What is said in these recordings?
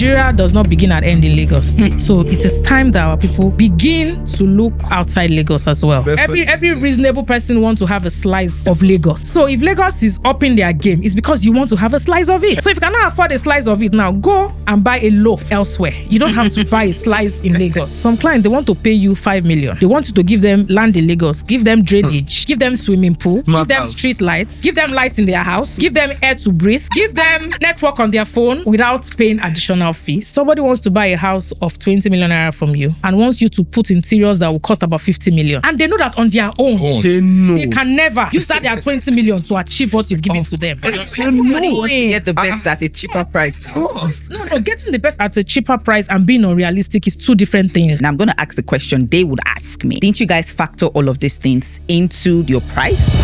Nigeria does not begin and end in Lagos. So it is time that our people begin to look outside Lagos as well. Every reasonable person wants to have a slice of Lagos. So if Lagos is upping their game, it's because you want to have a slice of it. So if you cannot afford a slice of it now, go and buy a loaf elsewhere. You don't have to buy a slice in Lagos. Some clients, they want to pay you 5 million. They want you to give them land in Lagos, give them drainage, give them swimming pool, give them street lights, give them lights in their house, give them air to breathe, give them network on their phone without paying additional fees. Somebody wants to buy a house of 20 million naira from you and wants you to put interiors that will cost about 50 million. And they know that on their own, they can never use that their 20 million to achieve what you've given to them. Everybody wants to get the best at a cheaper price. No, getting the best at a cheaper price and being unrealistic is two different things. Now I'm going to ask the question they would ask me. Didn't you guys factor all of these things into your price?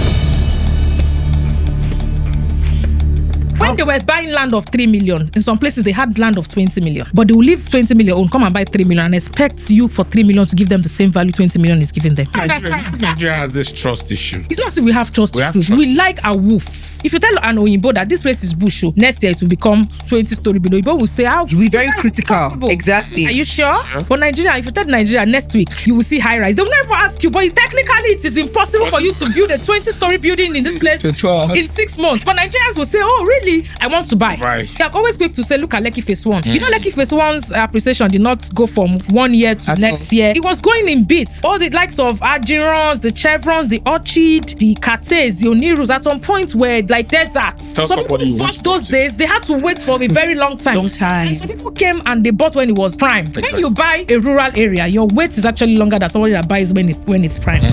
When they were buying land of 3 million, in some places they had land of 20 million. But they will leave 20 million and come and buy 3 million and expect you for 3 million to give them the same value 20 million is giving them. Nigeria has this trust issue. It's not as if we have trust issues. We like a wolf. If you tell an Oyinbo that this place is bush, next year it will become 20-story below, Oyinbo will say, how? You'll be very critical. Exactly. Are you sure? Yeah. But Nigeria, if you tell Nigeria next week, you will see high rise. They will never ask you, but technically it is impossible for you to build a 20-story building in this place in 6 months. But Nigerians will say, oh, really? I want to buy. Right. They are always quick to say, look at Lekki Phase 1. You know, Lekki Phase 1's appreciation did not go from 1 year to next year. It was going in bits. All the likes of Agirons, the Chevrons, the Orchid, the Kates, the Onirus, at some point were like deserts. Some people bought those days, they had to wait for a very long time. And some people came and they bought when it was prime. Exactly. When you buy a rural area, your wait is actually longer than somebody that buys when it's prime.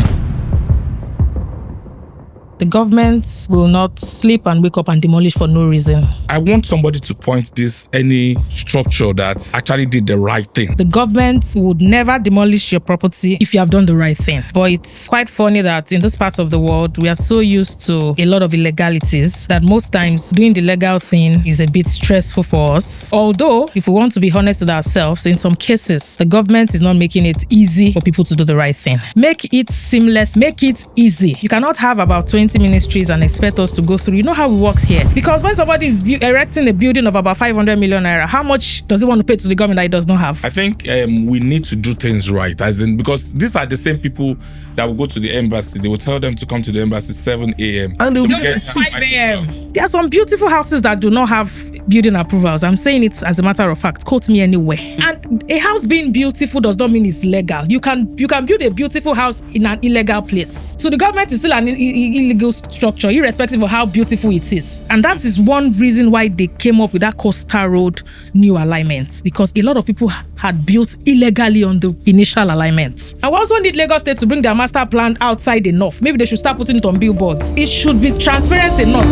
The government will not sleep and wake up and demolish for no reason. I want somebody to point this any structure that actually did the right thing. The government would never demolish your property if you have done the right thing. But it's quite funny that in this part of the world, we are so used to a lot of illegalities that most times doing the legal thing is a bit stressful for us. Although, if we want to be honest with ourselves, in some cases, the government is not making it easy for people to do the right thing. Make it seamless, make it easy. You cannot have about 20 ministries and expect us to go through. You know how it works here. Because when somebody is erecting a building of about 500 million naira, how much does he want to pay to the government that he does not have? I think we need to do things right, as in, because these are the same people that will go to the embassy. They will tell them to come to the embassy 7 a.m. and they'll get 5 a.m. There are some beautiful houses that do not have building approvals. I'm saying it as a matter of fact. Quote me anywhere. And a house being beautiful does not mean it's legal. You can build a beautiful house in an illegal place. So the government is still an illegal structure, irrespective of how beautiful it is. And that is one reason why they came up with that coastal road new alignment, because a lot of people had built illegally on the initial alignment. I also need Lagos State to bring their master plan outside enough. Maybe they should start putting it on billboards. It should be transparent enough.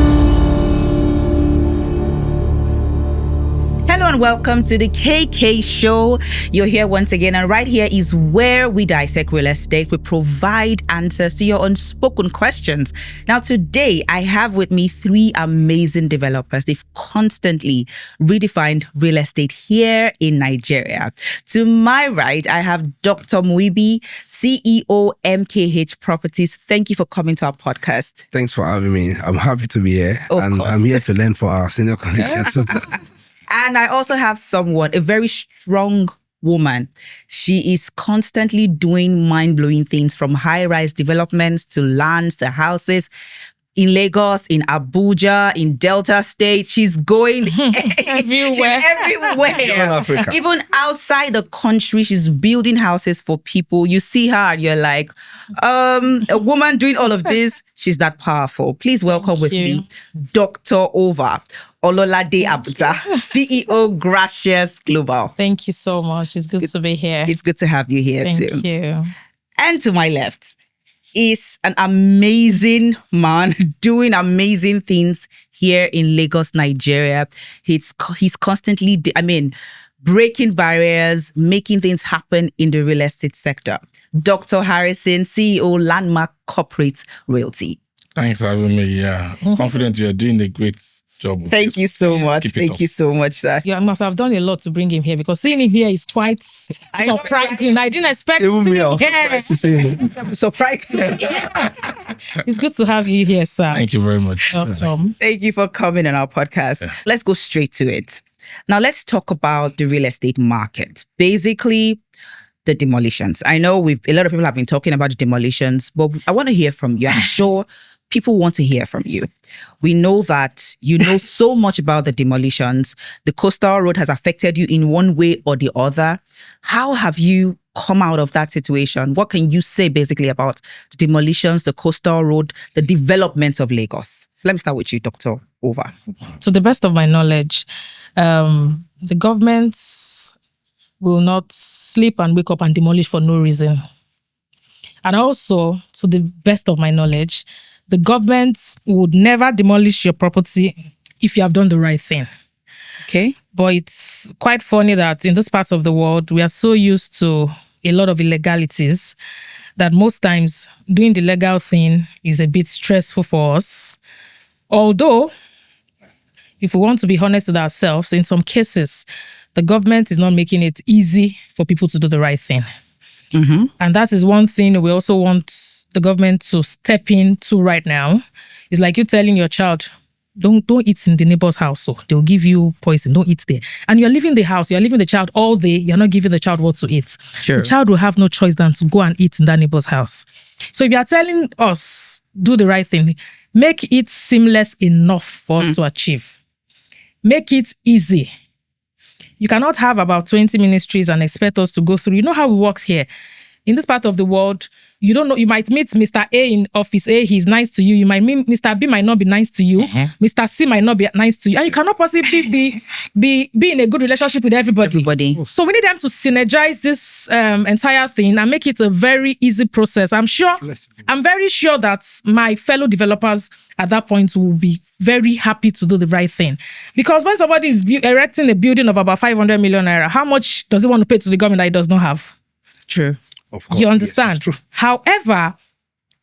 Hello and welcome to the KK Show. You're here once again, and right here is where we dissect real estate. We provide answers to your unspoken questions. Now today, I have with me 3 amazing developers. They've constantly redefined real estate here in Nigeria. To my right, I have Dr. Muibi, CEO MKH Properties. Thank you for coming to our podcast. Thanks for having me. I'm happy to be here. And I'm here to learn for our senior colleagues. And I also have someone, a very strong woman. She is constantly doing mind-blowing things, from high-rise developments to lands to houses. In Lagos, in Abuja, in Delta State, she's going everywhere. She's everywhere. Even outside the country, she's building houses for people. You see her and you're like, a woman doing all of this, she's that powerful. Please welcome me, Dr. OVA. Ololade Abuta, CEO Gracias Global. Thank you so much. It's good to be here. It's good to have you here too. Thank you. And to my left is an amazing man doing amazing things here in Lagos, Nigeria. He's constantly, breaking barriers, making things happen in the real estate sector. Dr. Harrison, CEO Landmark Corporate Realty. Thanks for having me. Yeah, confident you're doing a great job. Thank you so much. Thank you so much, sir. Yeah, I must have done a lot to bring him here, because seeing him here is quite surprising. I didn't expect even me. I was surprised to see him. Surprised. It's good to have you here, sir. Thank you very much. Welcome. Thank you for coming on our podcast. Yeah. Let's go straight to it. Now let's talk about the real estate market. Basically, the demolitions. I know a lot of people have been talking about the demolitions, but I want to hear from you. I'm sure people want to hear from you. We know that you know so much about the demolitions. The coastal road has affected you in one way or the other. How have you come out of that situation? What can you say basically about the demolitions, the coastal road, the development of Lagos? Let me start with you, Dr. Over. To the best of my knowledge, the government will not sleep and wake up and demolish for no reason. And also, to the best of my knowledge, the government would never demolish your property if you have done the right thing. Okay. But it's quite funny that in this part of the world, we are so used to a lot of illegalities that most times doing the legal thing is a bit stressful for us. Although, if we want to be honest with ourselves, in some cases, the government is not making it easy for people to do the right thing. Mm-hmm. And that is one thing we also want the government to step into right now. It's like you telling your child, don't eat in the neighbor's house, so they'll give you poison. Don't eat there. And you're leaving the house, you're leaving the child all day, you're not giving the child what to eat. Sure. The child will have no choice than to go and eat in that neighbor's house. So if you're telling us, do the right thing, make it seamless enough for us to achieve. Make it easy. You cannot have about 20 ministries and expect us to go through. You know how it works here. In this part of the world, you don't know. You might meet Mr. A in office A. He's nice to you. You might meet Mr. B might not be nice to you. Mr. C might not be nice to you. And you cannot possibly be in a good relationship with everybody. So we need them to synergize this entire thing and make it a very easy process. I'm very sure that my fellow developers at that point will be very happy to do the right thing. Because when somebody is erecting a building of about 500 million naira, how much does he want to pay to the government that he does not have? True. Of course, you understand? Yes, however,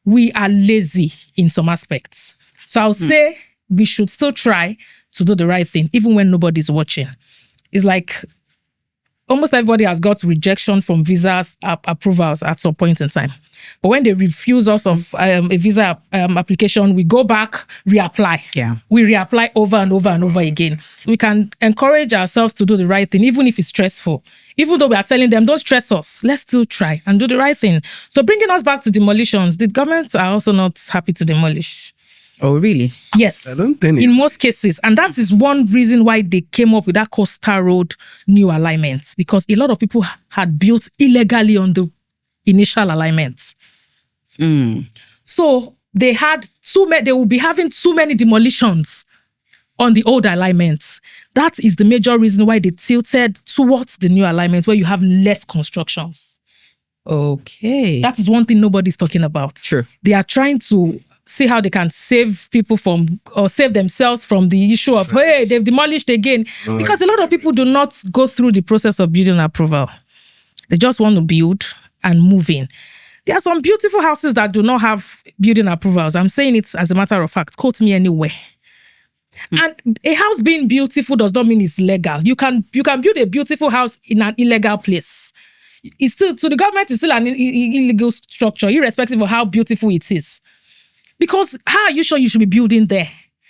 we are lazy in some aspects. So I'll say we should still try to do the right thing, even when nobody's watching. It's like almost everybody has got rejection from visas approvals at some point in time. But when they refuse us of a visa application, we go back, reapply. Yeah. We reapply over and over and over again. We can encourage ourselves to do the right thing, even if it's stressful. Even though we are telling them, don't stress us, let's still try and do the right thing. So bringing us back to demolitions, the governments are also not happy to demolish. Oh, really? Yes. I don't think in most cases. And that is one reason why they came up with that coastal road new alignments, because a lot of people had built illegally on the initial alignments. So they had they will be having too many demolitions on the old alignments. That is the major reason why they tilted towards the new alignments, where you have less constructions. Okay. That is one thing nobody's talking about. Sure. They are trying to see how they can save people from, or save themselves from the issue of, hey, they've demolished again. Because a lot of people do not go through the process of building approval. They just want to build and move in. There are some beautiful houses that do not have building approvals. I'm saying it as a matter of fact. Quote me anywhere. And a house being beautiful does not mean it's legal. You can build a beautiful house in an illegal place. It's still, to the government, it's still an illegal structure, irrespective of how beautiful it is. Because how are you sure you should be building there?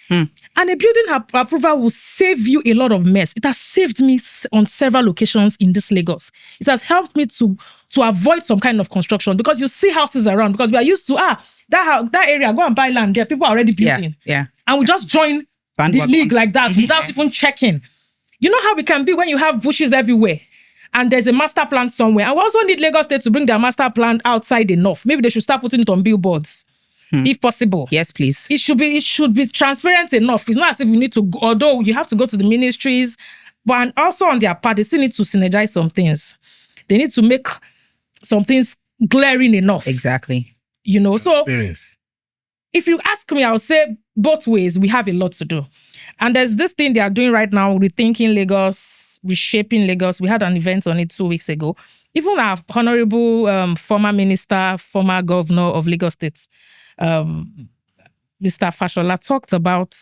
And a building approval will save you a lot of mess. It has saved me on several occasions in this Lagos. It has helped me to avoid some kind of construction, because you see houses around, because we are used to, that area, go and buy land there. People are already building. Yeah. And we just join the league like that without even checking. You know how we can be when you have bushes everywhere and there's a master plan somewhere. And we also need Lagos State to bring their master plan outside enough. Maybe they should start putting it on billboards. If possible. Yes, please. It should be transparent enough. It's not as if you need to, although you have to go to the ministries, but also on their part, they still need to synergize some things. They need to make some things glaring enough. Exactly. You know, so if you ask me, I'll say both ways, we have a lot to do. And there's this thing they are doing right now, rethinking Lagos, reshaping Lagos. We had an event on it 2 weeks ago. Even our honorable former minister, former governor of Lagos State, Mr. Fashola, talked about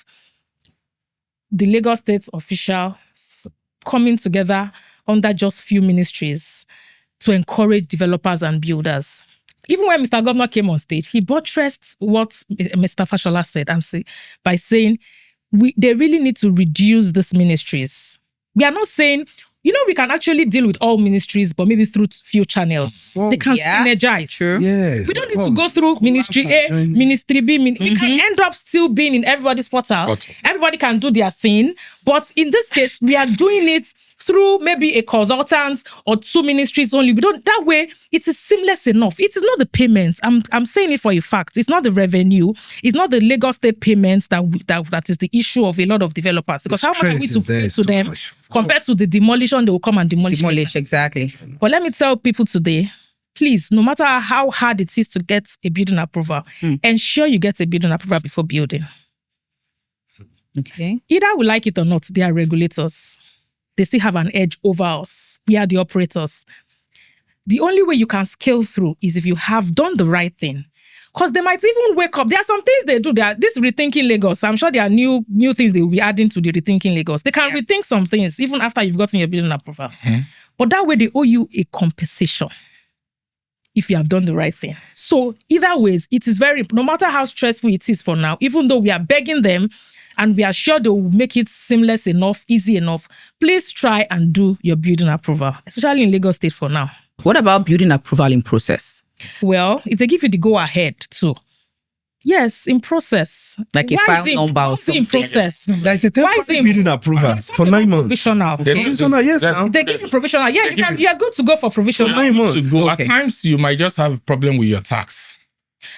the Lagos State officials coming together under just few ministries to encourage developers and builders. Even when Mr. Governor came on stage, he buttressed what Mr. Fashola said by saying they really need to reduce these ministries. We are not saying, we can actually deal with all ministries, but maybe through few channels. They can synergize. True. Yes, We don't need to go through Ministry A, Ministry B. We can end up still being in everybody's portal. Everybody can do their thing. But in this case, we are doing it through maybe a consultant or 2 ministries only. We don't. That way, it is seamless enough. It is not the payments. I'm saying it for a fact. It's not the revenue. It's not the Lagos State payments that is the issue of a lot of developers. Because how much are we to pay to them compared to the demolition they will come and demolish? Exactly. But let me tell people today, please, no matter how hard it is to get a building approval, ensure you get a building approval before building. Okay. Either we like it or not, they are regulators. They still have an edge over us. We are the operators. The only way you can scale through is if you have done the right thing. Because they might even wake up. There are some things they do. There are this rethinking Lagos. I'm sure there are new things they will be adding to the rethinking Lagos. They can rethink some things even after you've gotten your building approval. But that way they owe you a compensation if you have done the right thing. So either ways, it is no matter how stressful it is for now, even though we are begging them and we are sure they will make it seamless enough, easy enough, please try and do your building approval, especially in Lagos State for now. What about building approval in process? Well, if they give you the go-ahead too, yes, in process. Like a file number or something. In process. Like a temporary building approval for 9 months. Provisional. Provisional, yes. Now. They give you provisional. Yeah, you are good to go for provisional. 9 months. At times, you might just have a problem with your tax.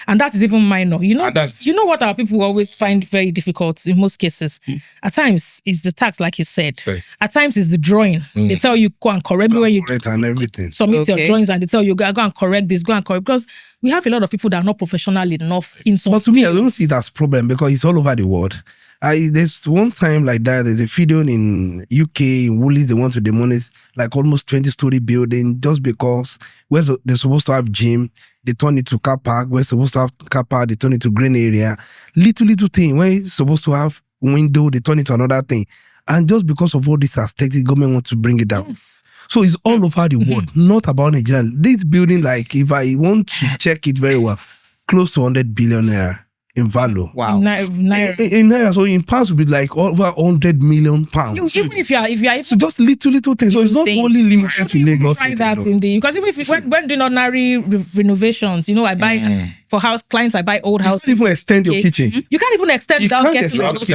And that is even minor. You know what our people always find very difficult in most cases? At times, it's the tax, like you said. Yes. At times, it's the drawing. They tell you, go and correct me when you and everything. submit your drawings, and they tell you, go and correct this, go and correct. Because we have a lot of people that are not professional enough in some But to me, I fields. don't see it as a problem because it's all over the world. There's one time like that, there's a video in UK, in Woolies, they want to demolish like almost 20-story building just because they're supposed to have gym, they turn it to car park. We're supposed to have car park, they turn it to green area. Little thing, where you're supposed to have window, they turn it to another thing. And just because of all this aesthetic, the government wants to bring it down. Yes. So it's all over the world, not about Nigeria. This building, like if I want to check it very well, close to 100 billion naira in value. Wow. Naira. In naira, so in pounds would be like over 100 million pounds. Even if you are so just little things. So it's not only limited to Lagos. Try that because even if when doing ordinary renovations, I buy for house clients, I buy old houses. You can't even extend your kitchen. You can't even extend without getting You have to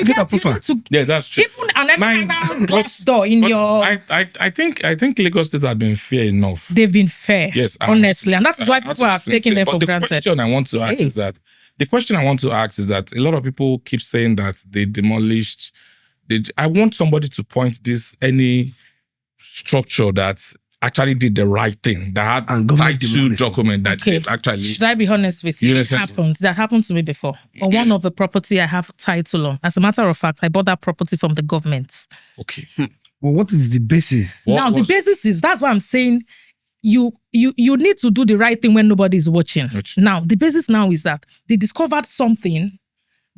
get approval. Yeah, that's true. Even an external glass door in your. I think Lagos State have been fair enough. They've been fair. Yes, honestly, and that's why people have taken them for granted. The question I want to ask is that a lot of people keep saying that they demolished. I want somebody to point any structure that actually did the right thing, that had title document that actually. Should I be honest with you? That happened to me before. On one of the property I have title on. As a matter of fact, I bought that property from the government. Okay. Well, what is the basis? The basis is, that's why I'm saying you need to do the right thing when nobody is watching. Now, the basis now is that they discovered something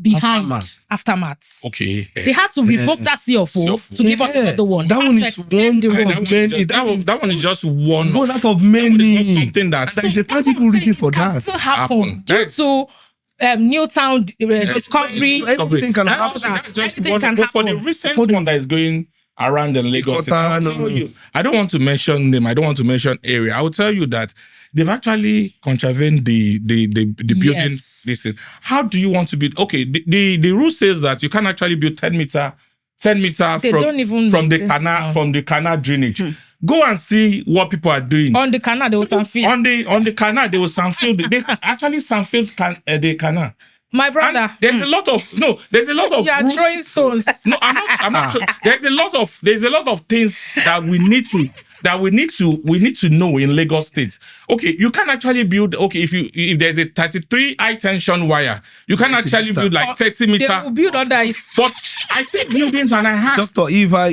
behind aftermath. Okay. They had to revoke that CFO to give us another one. That one is that one is just one out of many. Something there's a lot of people looking for that. Still happen due to Newtown discovery. Everything can happen. But for the recent one that is going around in Lagos, I don't want to mention name. I don't want to mention area. I will tell you that they've actually contravened the building. This thing. How do you want to build? Okay, the rule says that you can actually build 10 meter from the canal drainage. Go and see what people are doing. On the canal, they will sandfield. On the canal, they will sandfield. They actually sandfield the canal. My brother. And there's a lot of you are throwing stones. No, I'm not. There's a lot of things that we need to know in Lagos State. Okay, you can actually build. Okay, if there's a 33 high tension wire, you can actually build like 30 meter. They will build under it. But I see buildings and I have. Doctor, if I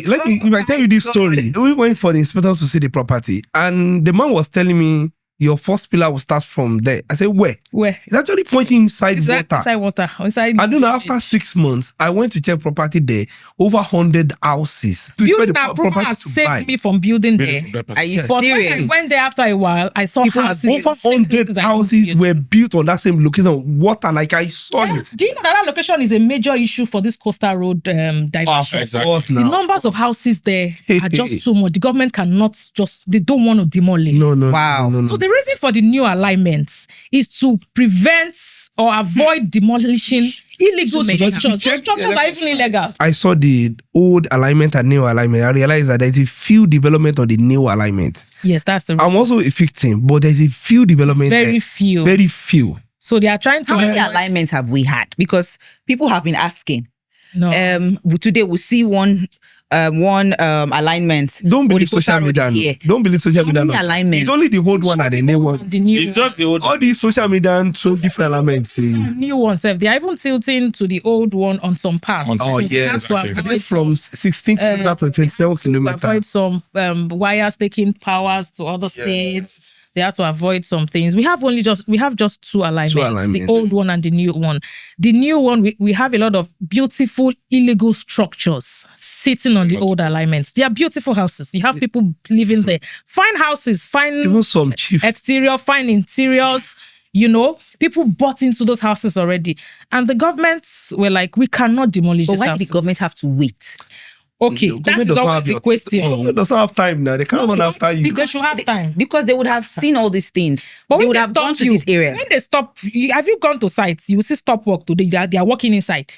tell you this story, we went for the inspectors to see the property, and the man was telling me your first pillar will start from there. I said, where? Where? It's actually pointing inside water. Inside water. I don't know, after 6 months, I went to check property there, over 100 houses. To building approval has saved me from building there. Are you But serious? when I went there after a while, I saw houses. Over 100 houses were built on that same location. Water, like I saw it. Do you know that location is a major issue for this coastal road diversion? The numbers of houses there are just too much. The government cannot they don't want to demolish. No. Wow. No. So the reason for the new alignments is to prevent or avoid demolishing illegal structures. Those structures are even illegal. I saw the old alignment and new alignment. I realized that there's a few development on the new alignment. Yes, that's the reason. I'm also a victim, but there's a few development. Very few. So they are trying to... How many alignments have we had? Because people have been asking. No. Today we see one alignment. Don't believe social media. Don't believe social media. Alignments? It's only the old one and the new one. It's just the old. All these social media show different alignments. New ones, they are even tilting to the old one on some parts. Yes. I think from 16 kilometers to 27 kilometers. Avoid some wires taking powers to other states. They have to avoid some things. We have just two alignments. The old one and the new one. The new one, we have a lot of beautiful illegal structures sitting on the old alignments. They are beautiful houses. You have people living there. Fine houses, fine even some cheap exterior, fine interiors. You know, people bought into those houses already. And the governments were like, we cannot demolish this house. Why did the government have to wait? Okay, that's always the question. They don't have time now. They can't run after you. They should have time. Because they would have seen all these things. But they would have gone to these areas. When they stop, have you gone to sites? You will see stop work today. They are walking inside.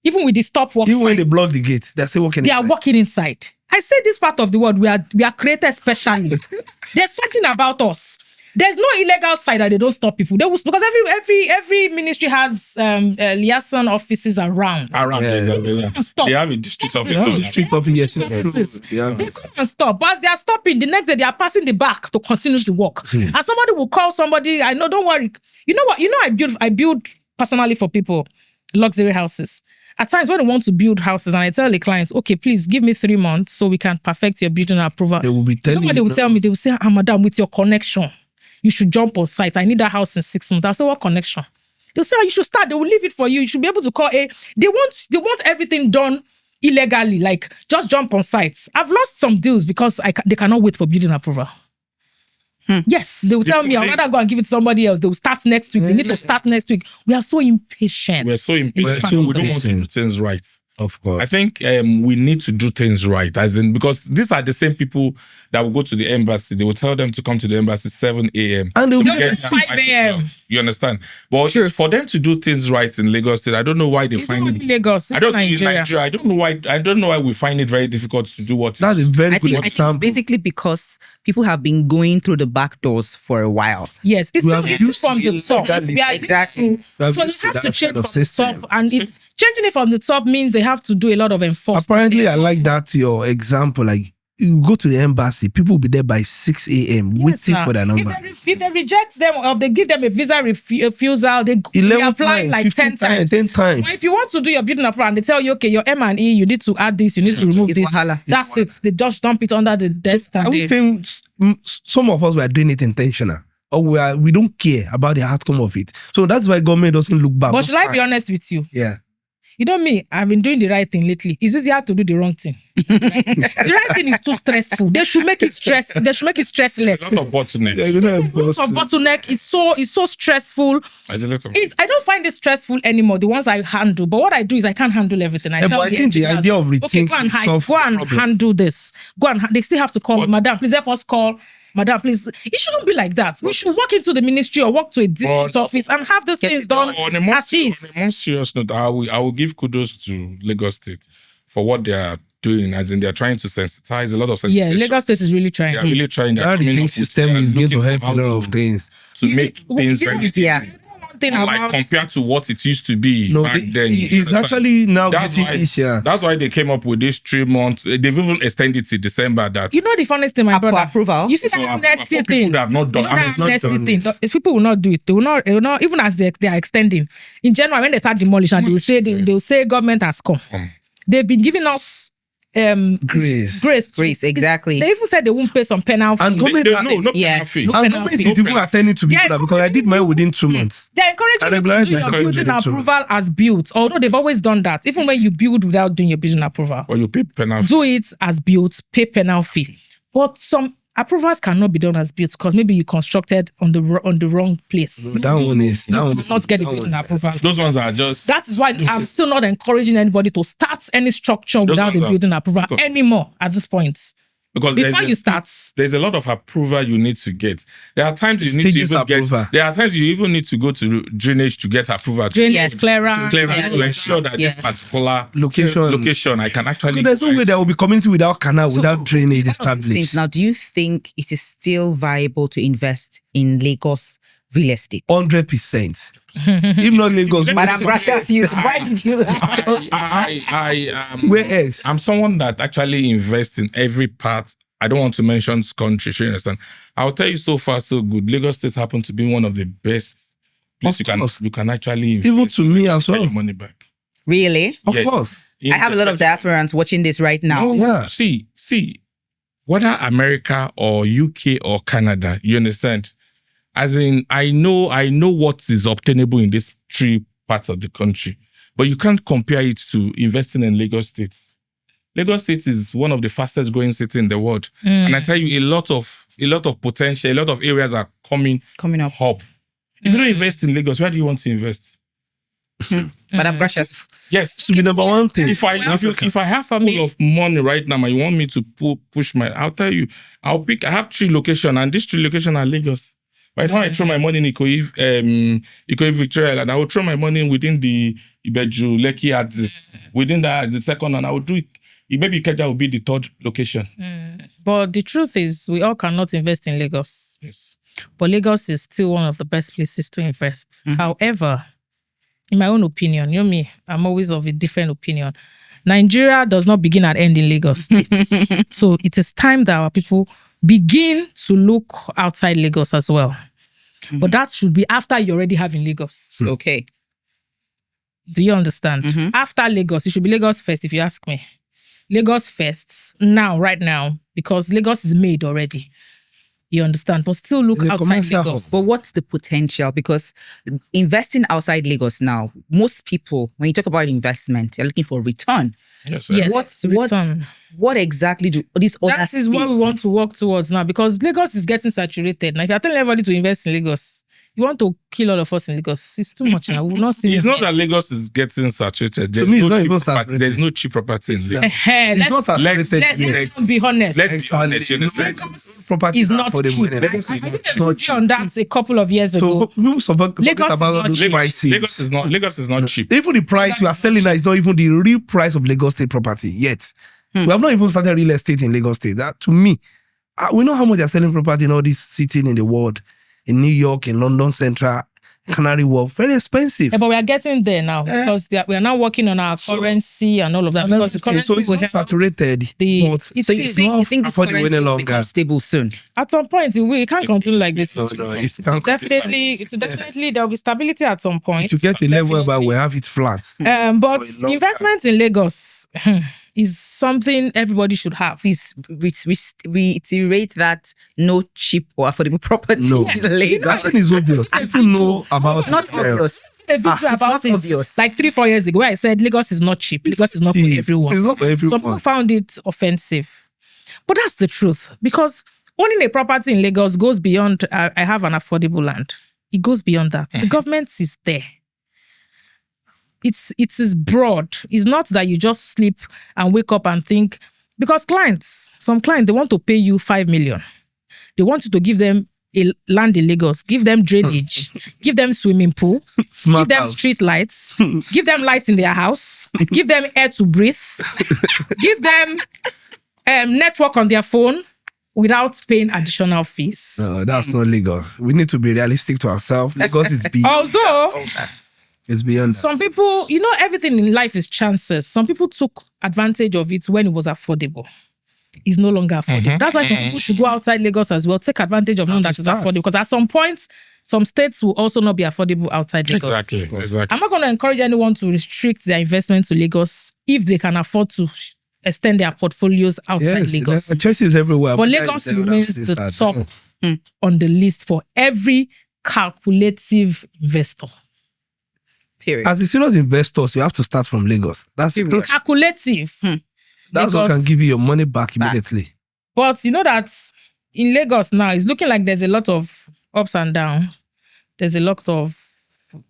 Even with the stop work even when they block the gate, they're still walking inside. They are walking inside. I say this part of the world, we are created specially. There's something about us. There's no illegal side that they don't stop people. Because every ministry has liaison offices around. They have a district office. They come and stop. But as they are stopping, the next day they are passing the back to continue the work. And somebody will call somebody. I know, don't worry. You know what? I build personally for people luxury houses. At times when they want to build houses and I tell the clients, okay, please give me 3 months so we can perfect your building approval. They will be telling you. They will tell me, they will say, madam, with your connection, you should jump on site. I need that house in 6 months. I'll say, what connection? They'll say, you should start. They will leave it for you. You should be able to call They want everything done illegally, like just jump on sites. I've lost some deals because they cannot wait for building approval. Yes, they will tell me, I'd rather go and give it to somebody else. They will start next week. They need to start next week. We are so impatient. We don't want to do things right. Of course. I think we need to do things right, as in, because these are the same people that will go to the embassy. They will tell them to come to the embassy 7 a.m. And they'll be at 5 a.m. You understand? But for them to do things right in Lagos State, I don't know why they find it. Lagos, I don't know in Nigeria. I don't know why we find it very difficult to do what. That's a very good example. I think basically because people have been going through the back doors for a while. Yes, it's still from the top. Exactly. So it has to change from the top, and it's changing it from the top means they have to do a lot of enforcement. Apparently, I like that your example. Like, you go to the embassy, people will be there by 6 a.m. waiting for their number. If they reject them or they give them a visa refusal, they apply like 10 times. 10 times. But if you want to do your building approval and they tell you, okay, your M&E, you need to add this, you need to remove this. That's it. They just dump it under the desk. I would think some of us were doing it intentional. Or we don't care about the outcome of it. So that's why government doesn't look back. But should I be honest with you? Yeah. You know me, I've been doing the right thing lately. It's easier to do the wrong thing. The right thing is too stressful. They should make it stressless. It's a lot of bottleneck. It's so stressful. I don't find it stressful anymore, the ones I handle. But what I do is I can't handle everything. I think the idea of rethinking, okay, go and handle this. They still have to call, madam, please help us call. Madam, please, it shouldn't be like that. We should walk into the ministry or walk to a district office and have these things done at ease. On a more serious note, I will give kudos to Lagos State for what they are doing, as in they are trying to sensitize a lot of sensitization. Yeah, Lagos State is really trying. They are really trying. That rethinking system is going to help a lot of things. To make things very easier. Like compared to what it used to be back then. It's actually now getting easier. That's why they came up with this 3 months. They've even extended to December. That you know the funniest thing, my brother. Approval. You see that amnesty thing. People have not done thing. If people will not do it, they will not. Even as they are extending in January when they start demolition, they will say government has come. They've been giving us Grace, exactly. They even said they won't pay some penalty. And government, and government is even attending to people that, because I did mine within 2 months. They're encouraging you to do your building approval as built, although they've always done that. Even when you build without doing your building approval, or you pay penalty. Do it as built, pay penalty. But some approvals cannot be done as built because maybe you constructed on the wrong place. That one is not get a building approval. Those ones are just. That is why I'm still not encouraging anybody to start any structure without the building approval anymore at this point. Because before you start, there's a lot of approval you need to get. There are times you need to even get. There are times you even need to go to drainage to get approval. Drainage, clearance, to ensure that this particular location I can actually. There's no way there will be community without canal, without drainage established. Now, do you think it is still viable to invest in Lagos real estate? 100%. If not Lagos, Madam Gracias, why did you? Where else? I'm someone that actually invests in every part. I don't want to mention country. You understand? I'll tell you, so far so good. Lagos State happens to be one of the best places you can actually invest. Even to me as well. Your money back. Really? Of course. I have a lot of diasporans watching this right now. Yeah. See, whether America or UK or Canada, you understand? As in, I know what is obtainable in these 3 parts of the country, but you can't compare it to investing in Lagos State. Lagos State is one of the fastest growing cities in the world. And I tell you, a lot of potential, a lot of areas are coming up. If you don't invest in Lagos, where do you want to invest? Madam Gracias. Yes. It should be number one thing. If I have full of money right now and you want me to push I'll tell you, I have 3 locations, and these 3 locations are Lagos. By the time I throw my money in Ikoyi Victoria Island, I will throw my money within the Ibeju Lekki axis. Within that, the second one, I will do it. Maybe Ikeja will be the 3rd location. But the truth is, we all cannot invest in Lagos. Yes. But Lagos is still one of the best places to invest. However, in my own opinion, you know me, I'm always of a different opinion. Nigeria does not begin and end in Lagos State. So it is time that our people begin to look outside Lagos as well. But that should be after you already have in Lagos. Okay. Do you understand? After Lagos, it should be Lagos first, if you ask me. Lagos first, right now, because Lagos is made already. You understand? But still look outside Lagos. But what's the potential? Because investing outside Lagos now, most people, when you talk about investment, they're looking for return. Yes. What exactly do these other That is what we want to work towards now, because Lagos is getting saturated. Now, if you're telling everybody to invest in Lagos, you want to kill all of us in Lagos. It's too much now. We will not see It's not that Lagos is getting saturated. There's no cheap property in Lagos. It's not saturated. Let's be honest. Let's be honest. Property is not cheap. I think there's on that a couple of years ago. Lagos is not cheap. Even the price you are selling now is not even the real price of Lagos State property yet. We have not even started real estate in Lagos State. That, to me, we know how much they're selling property in all these cities in the world. In New York, in London Central, Canary Wharf, very expensive. Yeah, but we are getting there now because we are now working on our currency and all of that. Because the currency it's not saturated. So you think this currency will become stable soon? At some point, we can't continue like this. No, it can't. Definitely, there will be stability at some point. To get to a level where we have it flat. But investment in Lagos is something everybody should have. Please reiterate that no cheap or affordable property in Lagos. Nothing is obvious. People know about it's not obvious. A video about it obvious. Like 3-4 years ago, where I said Lagos is not cheap. Lagos is not for everyone. It's not for everyone. Some people found it offensive. But that's the truth. Because owning a property in Lagos goes beyond, I have an affordable land. It goes beyond that. The government is there. It is broad. It's not that you just sleep and wake up and think, because some clients, they want to pay you 5 million. They want you to give them a land in Lagos, give them drainage, give them swimming pool, give them street lights, give them lights in their house, give them air to breathe, give them network on their phone without paying additional fees. No, that's not Lagos. We need to be realistic to ourselves. Lagos is big. Although it's beyond that. Some people, everything in life is chances. Some people took advantage of it when it was affordable. It's no longer affordable. That's why some people should go outside Lagos as well, take advantage of knowing that it's affordable. Because at some point, some states will also not be affordable outside Lagos. Exactly. I'm not going to encourage anyone to restrict their investment to Lagos if they can afford to extend their portfolios outside Lagos. There are choices everywhere. But Lagos remains the top on the list for every calculative investor. Period. As a serious investor, you have to start from Lagos. That's calculative. That's what can give you your money back immediately. But you know that in Lagos now, it's looking like there's a lot of ups and downs. There's a lot of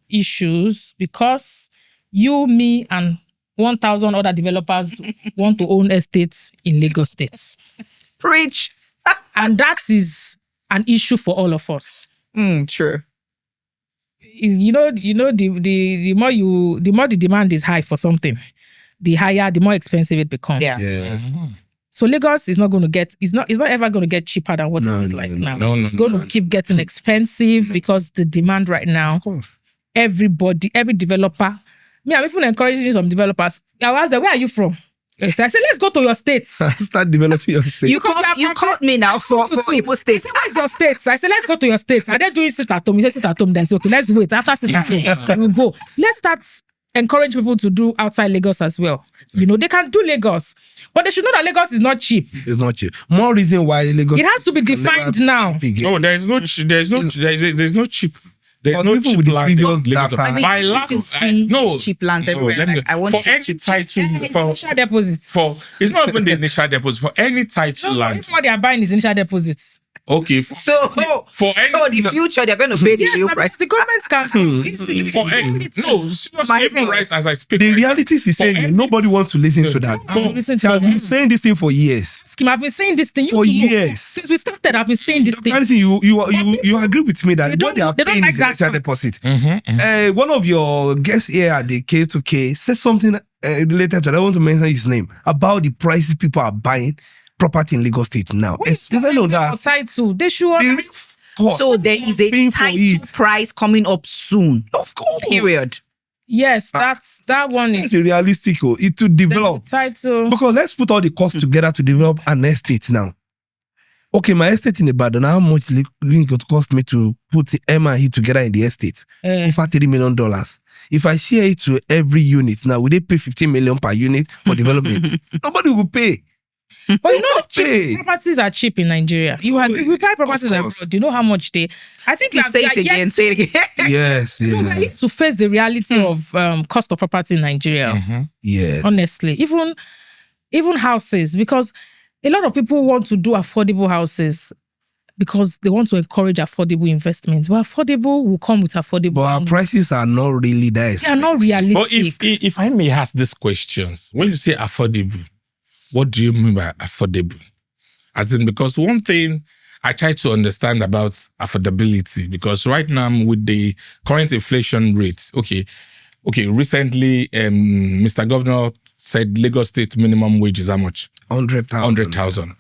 issues because you, me, and 1,000 other developers want to own estates in Lagos State. Preach. And that is an issue for all of us. True. The more the demand is high for something, the more expensive it becomes. Yeah. So Lagos is not going to get, it's not ever going to get cheaper than what it is like now. It's going to keep getting expensive because the demand right now, every developer, I'm even encouraging some developers. I asked them, where are you from? I said, let's go to your state. Start developing your state. You called me now for Igbo state. Where's your state? I said, let's go to your state. Are they doing sit at home? You say sit at home, then say, okay, let's wait. After sit at home, we'll go. Let's start encourage people to do outside Lagos as well. Exactly. They can do Lagos, but they should know that Lagos is not cheap. It's not cheap. More reason why Lagos. It has to be defined now. No, there's no cheap. There's no cheap. There's no cheap land. My land, cheap land everywhere. I want for any title initial deposits. It's not even the initial deposit for any title land. What they are buying is initial deposits. Okay. So the future they're going to pay the real price. The government can. Seriously, even right as I speak. The reality is saying nobody wants to listen to that. I've been saying this thing for years. I've been saying this thing for years since we started. I've been saying this thing. You agree with me that what they are paying is initial deposit. One of your guests here at the K2K said something related to. I don't want to mention his name about the prices people are buying property in Lagos State now. Especially on that title, they should. So there is a title price coming up soon. Of course. Period. Yes, that one is realistic. It to develop title because let's put all the costs together to develop an estate now. Okay, my estate in Ibadan, how much it would cost me to put the M and E together in the estate? For $3 million. If I share it to every unit now, will they pay 15 million per unit for development? Nobody will pay. But you know, properties are cheap in Nigeria. We buy properties abroad. Do you know how much they? I think say it again. Yes, yeah. We need to face the reality of cost of property in Nigeria. Mm-hmm. Yes, honestly, even houses, because a lot of people want to do affordable houses because they want to encourage affordable investments. But affordable will come with affordable. But our prices are not really that expensive. They are not realistic. But if I may ask these questions, when you say affordable, what do you mean by affordable? As in, because one thing I try to understand about affordability, because right now with the current inflation rate, okay, recently Mr. Governor said Lagos State minimum wage is how much? 100,000.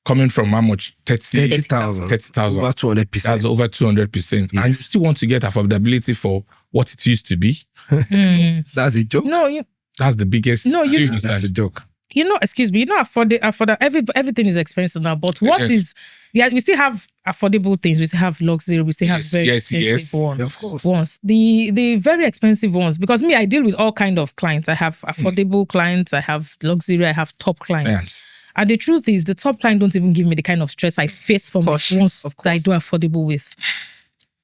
Coming from how much? 30,000. 30,000. Over 200%. That's over 200%. Yes. And you still want to get affordability for what it used to be? That's a joke. No, that's the biggest. No, that's a joke. Excuse me, everything is expensive now. But what is? Yeah, we still have affordable things. We still have luxury. We still have very expensive ones. Of course. Ones. The very expensive ones. Because me, I deal with all kind of clients. I have affordable clients. I have luxury. I have top clients. Yes. And the truth is, the top client don't even give me the kind of stress I face from the ones that I do affordable with.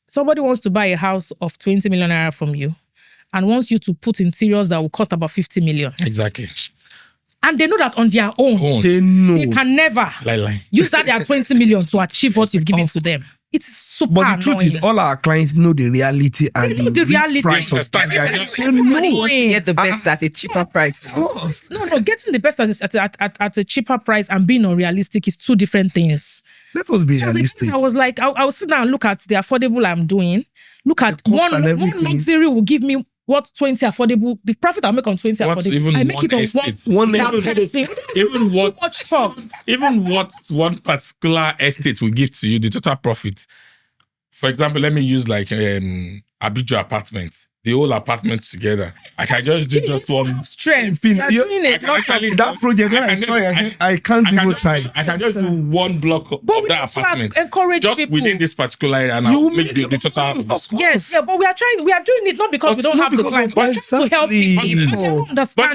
Somebody wants to buy a house of 20 million naira from you, and wants you to put interiors that will cost about 50 million. Exactly. And they know that on their own, they can never use that their 20 million to achieve what you've given to them. It's super But the truth is, all our clients know the reality and they know the reality. Price of Everybody wants to get the best at a cheaper price. No, getting the best at a cheaper price and being unrealistic is two different things. Let us be realistic. I was like, I'll sit down and look at the affordable I'm doing. Look at one luxury will give me what 20 affordable, the profit I make on 20 affordable, I make it on even what one particular estate will give to you, the total profit. For example, let me use like Abijo apartments. the whole apartment together. I can just do just one strength. That project when I saw it, I can't even try. I can just do one block of that apartment. Encourage just people within this particular area, and I'll make the total. Yes, yeah, but we are doing it not because we don't have the clients, but trying to help people. But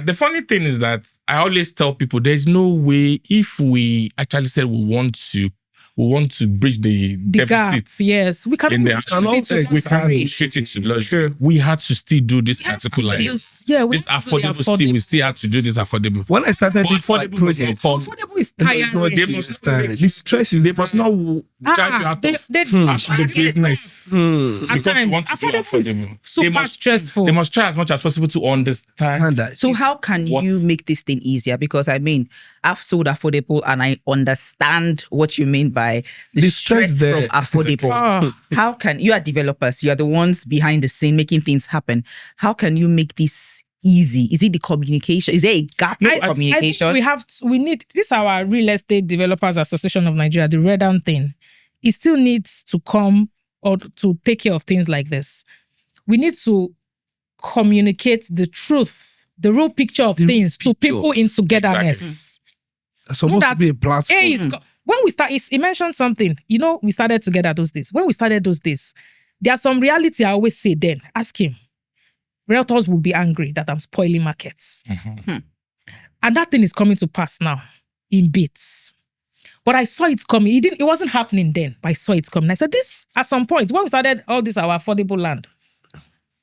the funny thing is that I always tell people there's no way if we actually said we want to bridge the deficits. Gap. Yes, we can't. We can't shift it to luxury. We had to still do this particular. This affordable thing. We still have to do this affordable. When I started this project, affordable is tiring. The stress is they must not drive you out of the business. At times, affordable is super stressful. They must try as much as possible to understand that. So how can you make this thing easier? Because I mean, I've sold affordable and I understand what you mean by the stress from affordable. How can you are developers? You are the ones behind the scene making things happen. How can you make this easy? Is it the communication? Is there a gap in communication? I think we need this. Our Real Estate Developers Association of Nigeria, the Redam thing, it still needs to come or to take care of things like this. We need to communicate the truth, the real picture of things to people in togetherness. Exactly. It's supposed to be a platform. When we start, he mentioned something. We started together those days. When we started those days, there's some reality I always say then. Ask him. Realtors will be angry that I'm spoiling markets. And that thing is coming to pass now in bits. But I saw it coming. It wasn't happening then, but I saw it coming. I said, this, at some point, when we started all this, our affordable land,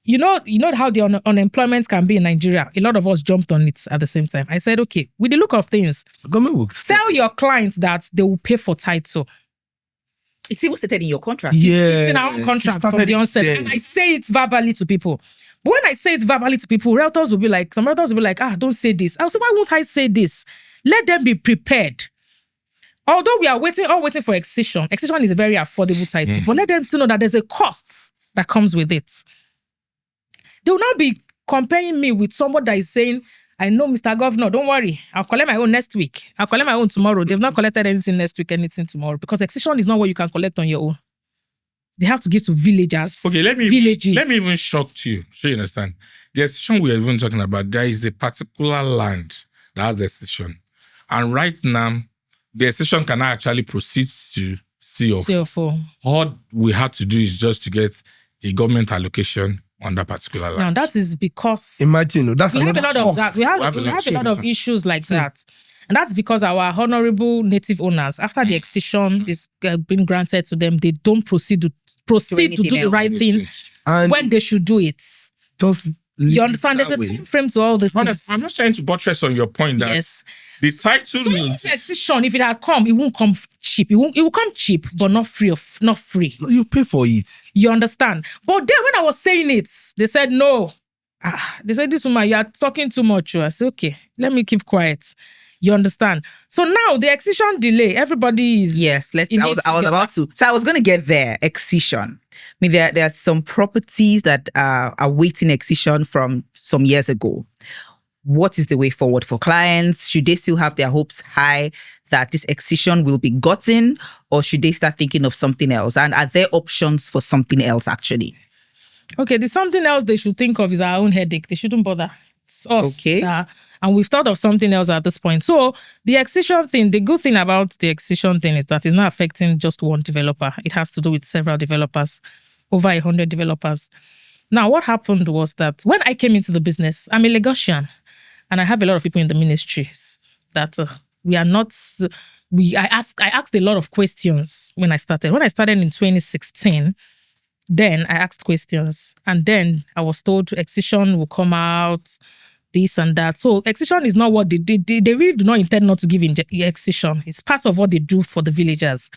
you know how the unemployment can be in Nigeria. A lot of us jumped on it at the same time. I said, okay, with the look of things, tell your clients that they will pay for title. It's even stated in your contract. It's in our own contract from the onset. And I say it verbally to people. But when I say it verbally to people, some realtors will be like, don't say this. I'll say, why won't I say this? Let them be prepared. Although we are waiting for excision. Excision is a very affordable title. But let them still know that there's a cost that comes with it. They will not be comparing me with someone that is saying, I know, Mr. Governor, don't worry. I'll collect my own next week. I'll collect my own tomorrow. They've not collected anything next week, anything tomorrow. Because excision is not what you can collect on your own. They have to give to villagers. Okay, let me even shock you. So you understand. The excision we are even talking about, there is a particular land that has excision. And right now, the excision cannot actually proceed to CO4. All we have to do is just to get a government allocation on that particular land. Now that is because imagine that's we have a lot of that. We have a lot of issues like that. And that's because our honorable native owners, after the excision is been granted to them, they don't proceed to do the right thing when they should do it. You understand? There's a time frame to all this. I'm not trying to buttress on your point that the title means the excision, if it had come, it won't come cheap. It will come cheap, but not free. You pay for it. You understand? But then when I was saying it, they said no. They said, this woman, you are talking too much. I said, okay, let me keep quiet. You understand? So now the excision delay, everybody is... Yes, I was about to. So I was going to get there, excision. I mean, there are some properties that are awaiting excision from some years ago. What is the way forward for clients? Should they still have their hopes high that this excision will be gotten, or should they start thinking of something else? And are there options for something else, actually? Okay, there's something else they should think of is our own headache. They shouldn't bother. It's us. Okay. And we've thought of something else at this point. So the excision thing, the good thing about the excision thing is that it's not affecting just one developer. It has to do with several developers, over 100 developers. Now, what happened was that when I came into the business, I'm a Lagosian, and I have a lot of people in the ministries that we are not... I asked a lot of questions when I started. When I started in 2016, then I asked questions, and then I was told excision will come out, this and that. So excision is not what they did. They really do not intend not to give excision. It's part of what they do for the villagers.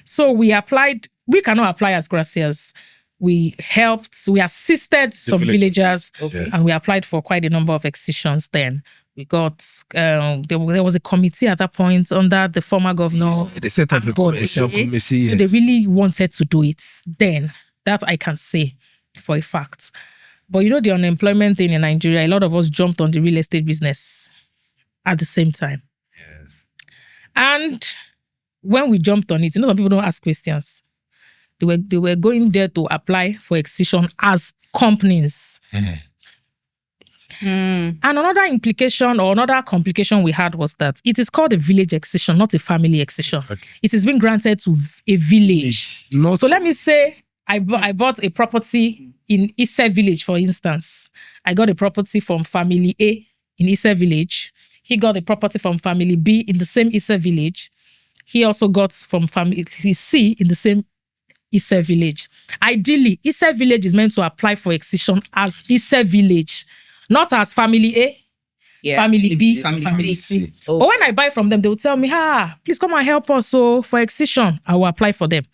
So we applied. We cannot apply as Gracias. We assisted some villagers, and we applied for quite a number of excisions then. We got, there was a committee at that point under the former governor. They set up a committee. So they really wanted to do it then. That I can say for a fact. But the unemployment thing in Nigeria, a lot of us jumped on the real estate business at the same time. Yes. And when we jumped on it, some people don't ask questions. They were going there to apply for excision as companies. And another implication or another complication we had was that it is called a village excision, not a family excision. Okay. It has been granted to a village. So let me say I bought a property in Ise village, for instance. I got a property from family A in Ise village. He got a property from family B in the same Ise village. He also got from family C in the same Ise village. Ideally, Ise village is meant to apply for excision as Ise village, not as family A, family B, family C. Oh. But when I buy from them, they will tell me, please come and help us. So for excision, I will apply for them.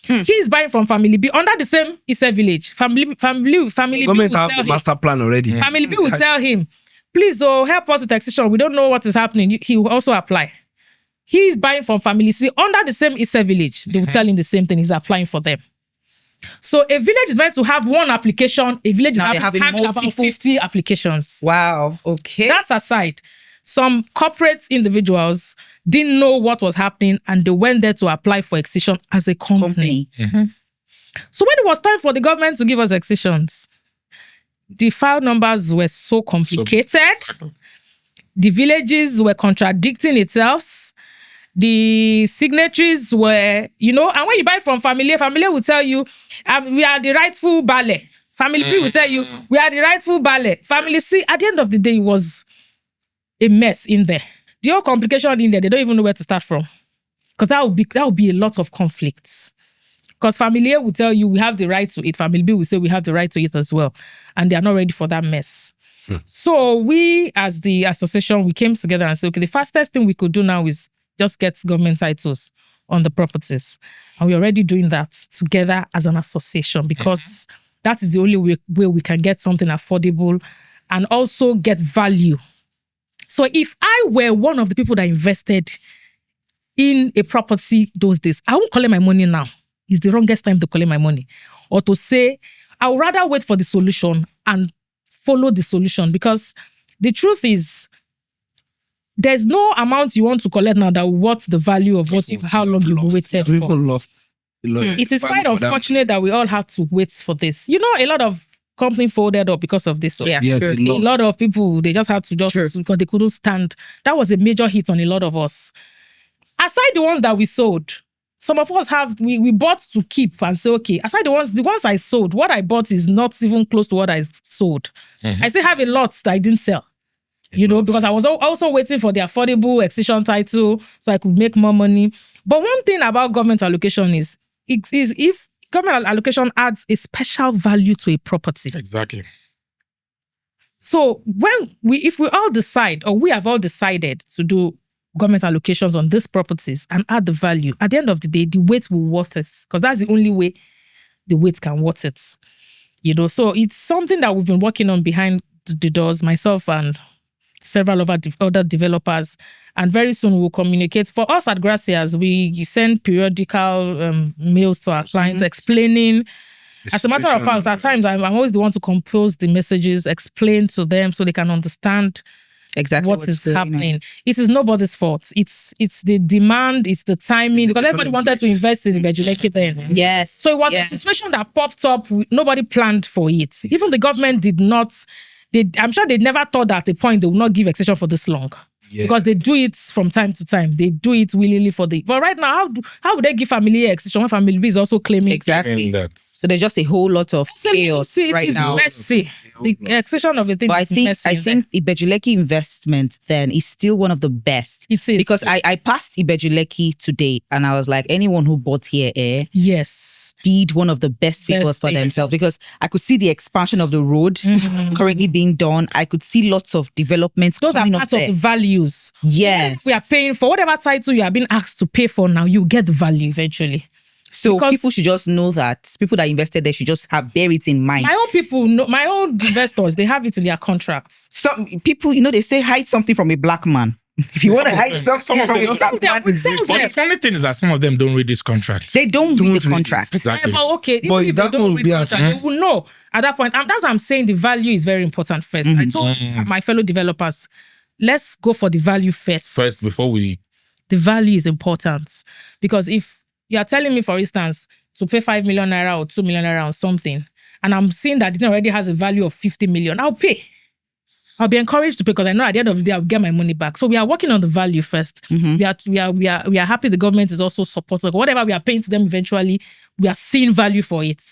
He is buying from family B under the same Ise village. Family B will tell him. The master plan already. Family B will tell him, please help us with excision. We don't know what is happening. He will also apply. He is buying from family C under the same Ise village. They will tell him the same thing. He's applying for them. So a village is meant to have one application. A village is having about 50 applications. Wow. Okay. That's aside. Some corporate individuals didn't know what was happening and they went there to apply for excision as a company. So when it was time for the government to give us excisions, the file numbers were so complicated. The villages were contradicting itself. The signatories were, and when you buy from family will tell you, we are the rightful ballet. Family B will tell you, we are the rightful ballet. Family C, at the end of the day, it was a mess in there. The whole complication in there, they don't even know where to start from. Because that would be a lot of conflicts. Because family A will tell you, we have the right to it. Family B will say, we have the right to it as well. And they are not ready for that mess. So we, as the association, we came together and said, okay, the fastest thing we could do now is just get government titles on the properties. And we're already doing that together as an association because that is the only way we can get something affordable and also get value. So if I were one of the people that invested in a property those days, I won't collect my money now. It's the wrongest time to collect my money. Or to say, I would rather wait for the solution and follow the solution because the truth is, there's no amount you want to collect now that what's the value of how long you've waited for. People lost a lot. It is quite unfortunate that we all have to wait for this. A lot of company folded up because of this. Yeah, a lot of people, they just had to because they couldn't stand. That was a major hit on a lot of us. Aside the ones that we sold, some of us we bought to keep and say, okay, aside the ones I sold, what I bought is not even close to what I sold. I still have a lot that I didn't sell. Because I was also waiting for the affordable excision title so I could make more money. But one thing about government allocation is if government allocation adds a special value to a property. Exactly. So if we all decide, or we have all decided to do government allocations on these properties and add the value, at the end of the day, the weight will worth it. Because that's the only way the weight can worth it. So it's something that we've been working on behind the doors, myself and several other developers, and very soon we'll communicate. For us at Gracias, we send periodical mails to our clients explaining. As a matter of fact, at times I'm always the one to compose the messages, explain to them so they can understand exactly what is happening. It is nobody's fault. It's the demand, it's the timing, because everybody wanted to invest in Ibejuleke then. Yes. So it was a situation that popped up. Nobody planned for it. Even the government did not. I'm sure they never thought that at a point they would not give extension for this long. Yeah. Because they do it from time to time. They do it willingly but right now, how would they give family A extension when family B is also claiming? Exactly. So there's just a whole lot of chaos right now. It is messy. The extension of a thing is messy. I think Ibejuleke investment then is still one of the best. It is. Because I passed Ibejuleke today and I was like, anyone who bought here yes, did one of the best figures for themselves, because I could see the expansion of the road currently being done. I could see lots of developments. Those are part of the values. Yes. So we are paying for whatever title you are being asked to pay for now, you get the value eventually. So people should just know that people that invested there should just bear it in mind. My own people, my own investors, they have it in their contracts. Some people, they say hide something from a black man. If you want to hide something from a black man. But the funny thing is that some of them don't read these contracts. They don't read the contract. Exactly. But okay, but if that they don't will read be contract, they will know at that point. That's what I'm saying. The value is very important first. I told my fellow developers, let's go for the value first. Before we... The value is important. Because if you are telling me, for instance, to pay 5 million naira or 2 million naira on something, and I'm seeing that it already has a value of 50 million, I'll pay. I'll be encouraged to pay because I know at the end of the day I'll get my money back. So we are working on the value first. We are happy the government is also supporting whatever we are paying to them. Eventually, we are seeing value for it.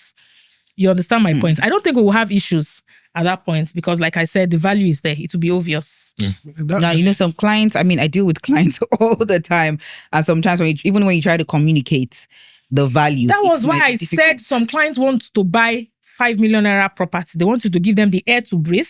You understand my point? I don't think we will have issues at that point because, like I said, the value is there. It will be obvious. Now, some clients. I mean, I deal with clients all the time, and sometimes even when you try to communicate the value, that was why I said some clients want to buy 5 million naira property. They want you to give them the air to breathe.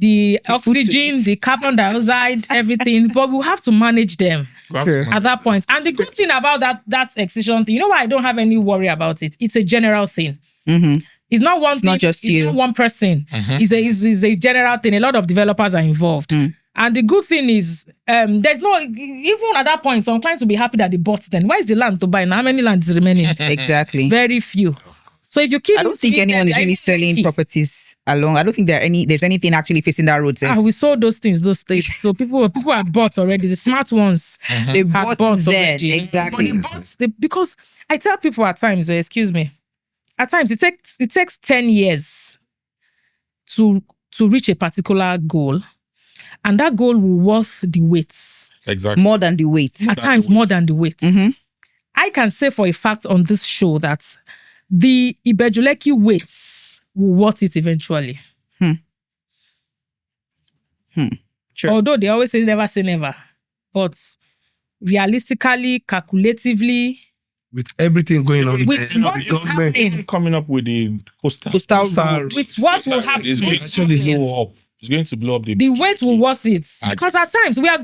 The oxygen, the carbon dioxide, everything, but we'll have to manage them at that point. And the good thing about that excision thing, why I don't have any worry about it? It's a general thing. It's not one thing. Not just you. Not one person. It's a general thing. A lot of developers are involved. And the good thing is, there's no, even at that point, some clients will be happy that they bought then. Where is the land to buy now? How many land is remaining? Exactly. Very few. So if you keep, I don't think anyone is really selling properties along. I don't think there's anything actually facing that road. We sold those things those days. So people had bought already. The smart ones they bought then already. Exactly. Because I tell people at times, excuse me, at times it takes 10 years to reach a particular goal, and that goal will worth the weight. Exactly. More than the weight. At times, more than the weight. I can say for a fact on this show that the Ibejuleki weights will worth it eventually. Sure. Although they always say never say never. But realistically, calculatively, with everything going on, with what is happening, coming up with the coastal with what will happen, it's going to blow up. It's going to blow up the weight will worth it. Because at times we are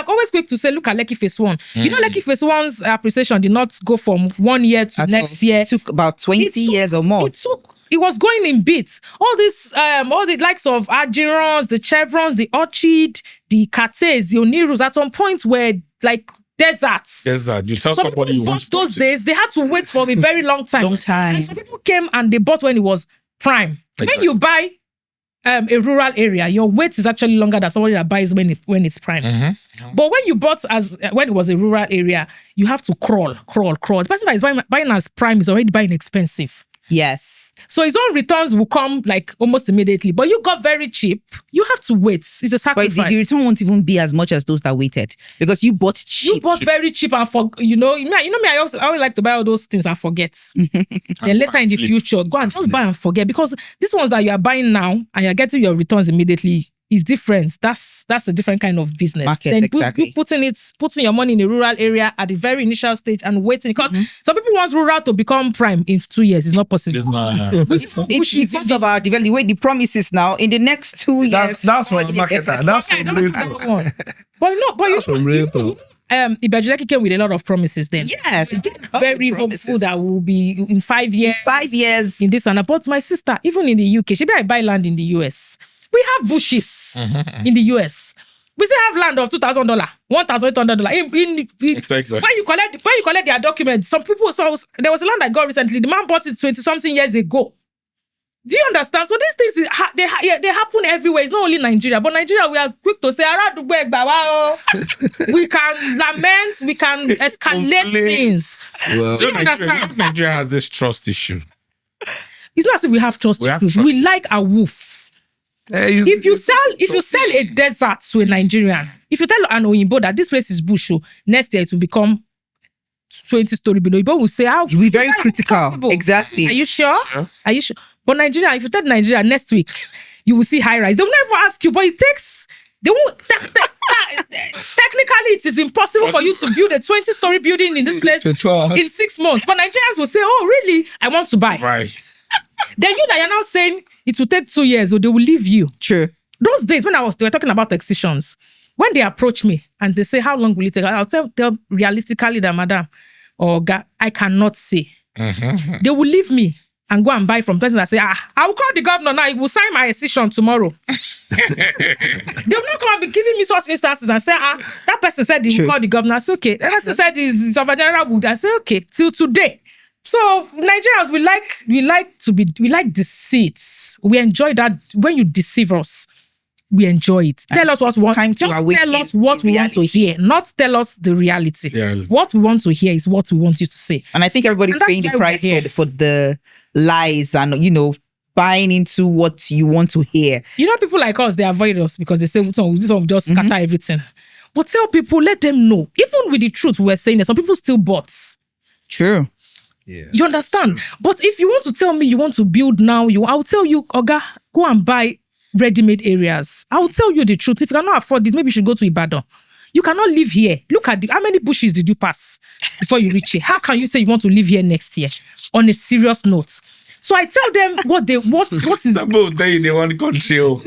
always quick to say, look at Lekki Phase 1. Lekki Phase 1's appreciation did not go from 1 year to next year. It took about 20 years or more. It was going in bits. All the likes of Adjirons, the Chevrons, the Orchid, the Cates, the Onirus, at some point were like deserts. You tell somebody you want those days, they had to wait for a very long time. And some people came and they bought when it was prime. Exactly. When you buy a rural area, your wait is actually longer than somebody that buys when it's prime. But when you bought when it was a rural area, you have to crawl. The person that is buying as prime is already buying expensive. Yes. So his own returns will come like almost immediately. But you got very cheap. You have to wait. It's a sacrifice. But the return won't even be as much as those that waited because you bought cheap. You bought very cheap and I always like to buy all those things and forget. Then later in the future, go and just buy and forget, because these ones that you are buying now and you're getting your returns immediately is different. That's a different kind of business. Market, then exactly. Putting your money in a rural area at the very initial stage and waiting, because some people want rural to become prime in 2 years. It's not possible. It's not. It's because of our development. The way the promises now in the next 2 years. That's for the marketer. That's for real. But Ibejuleki came with a lot of promises then. Yes, it did come very with promises. hopeful that we'll be in 5 years. 5 years. In this and that. But my sister, even in the UK, I buy land in the US. We have bushes in the US. We still have land of $2,000, $1,800. Exactly. When you collect their documents, some people. So there was a land I got recently. The man bought it 20-something years ago. Do you understand? So these things they happen everywhere. It's not only Nigeria, but Nigeria, we are quick to say, we can lament, we can escalate things. Well, do you understand? Nigeria has this trust issue. It's not as if we have trust issues. We like a wolf. If you sell a desert to a Nigerian, if you tell an Oyinbo that this place is bush, next year it will become 20-story building, Oyinbo will say, "How?" You'll be very critical. Exactly. Are you sure? Are you sure? But Nigeria, if you tell Nigeria next week, you will see high rise. They will never ask you, but it takes. They won't. Technically, it is impossible for you to build a 20-story building in this place in 6 months. But Nigerians will say, "Oh, really? I want to buy." Right. Then you're now saying it will take 2 years, or they will leave you. True. Those days when they were talking about excisions, when they approach me and they say, "How long will it take?" I'll tell them realistically that, "Madam or guy, I cannot say." They will leave me and go and buy from person that say, "I will call the governor now. He will sign my excision tomorrow." They will not come and be giving me such instances and say, "That person said he will call the governor." I say, "Okay." That person said he's of a general wood. I say, "Okay." Till today. So Nigerians, we like deceit. We enjoy that when you deceive us. we enjoy it. Tell us what we want. Just tell us what we want to hear, not tell us the reality. What we want to hear is what we want you to say. And I think everybody's paying the price for the lies and, buying into what you want to hear. People like us, they avoid us because they say, this one will just scatter everything. But tell people, let them know. Even with the truth we're saying, that some people still bots. True. Yeah. You understand? But if you want to tell me you want to build now, I'll tell you, Oga, go and buy ready-made areas. I will tell you the truth. If you cannot afford it, maybe you should go to Ibadan. You cannot live here. Look at how many bushes did you pass before you reach here? How can you say you want to live here next year? On a serious note. So I tell them what is. Some people tell you they want control.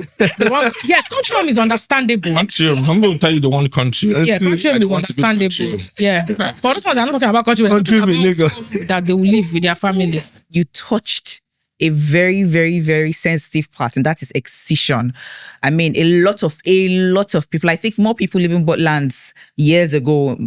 Yes, control is understandable. Control. Some people tell you they want control. Yeah, control is understandable. Yeah. But this one, I'm not talking about control. That they will live with their family. You touched a very, very, very sensitive part, and that is excision. I mean, a lot of people, I think more people living bought lands years ago,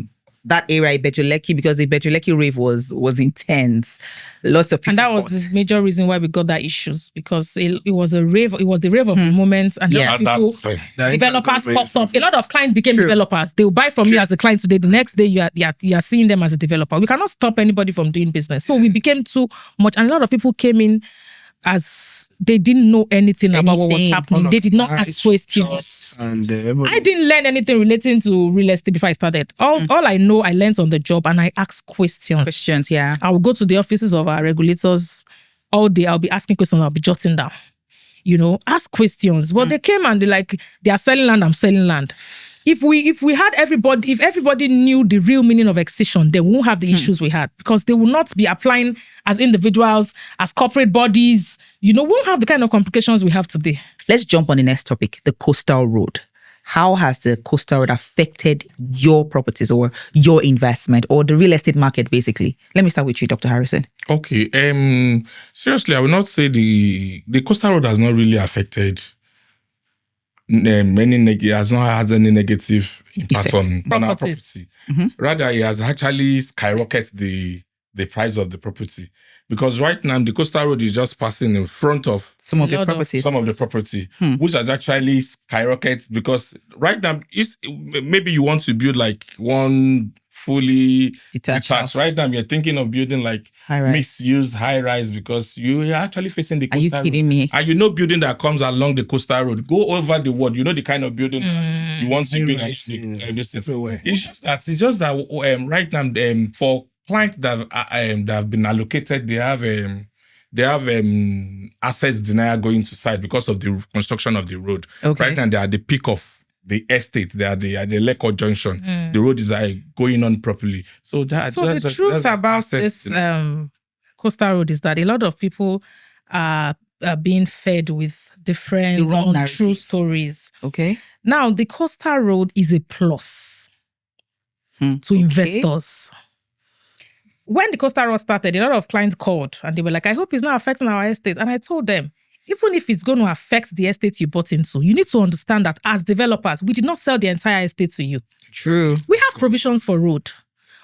that area, Ibejuleki, because the Ibejuleki rave was intense. Lots of people. And that was the major reason why we got that issues, because it was a rave. It was the rave of the moment, and developers popped up. A lot of clients became developers. They will buy from you as a client today. The next day, you are seeing them as a developer. We cannot stop anybody from doing business. So we became too much, and a lot of people came in as they didn't know anything about what was happening. They did not ask questions. I didn't learn anything relating to real estate before I started. All I know, I learned on the job, and I asked questions. Yeah. I will go to the offices of our regulators all day. I'll be asking questions. I'll be jotting down. Ask questions. But they came and they are selling land. I'm selling land. If everybody knew the real meaning of excision, they won't have the issues we had, because they will not be applying as individuals, as corporate bodies. Won't have the kind of complications we have today. Let's jump on the next topic, the coastal road. How has the coastal road affected your properties or your investment or the real estate market, basically? Let me start with you, Dr. Harrison. Okay. Seriously, I will not say the coastal road has not really affected has not had any negative impact on our property. Rather, it has actually skyrocketed the price of the property, because right now the coastal road is just passing in front of some of the property, which has actually skyrocketed, because right now maybe you want to build like one fully detached. Right now you're thinking of building like mixed-use high-rise, because you are actually facing the coastal road. Are you kidding me? And building that comes along the coastal road, go over the world, the kind of building you want to build. It's just that right now for clients that have been allocated, they have access denial going to site because of the construction of the road. Okay. Right now they are at the peak of the estate. They are the Lekko junction. The road is going on properly. So the truth about this coastal road is that a lot of people are being fed with different untrue stories. Okay. Now the coastal road is a plus to investors. When the coastal road started, a lot of clients called and they were like, I hope it's not affecting our estate. And I told them, even if it's going to affect the estate you bought into, you need to understand that as developers, we did not sell the entire estate to you. True. We have provisions for road.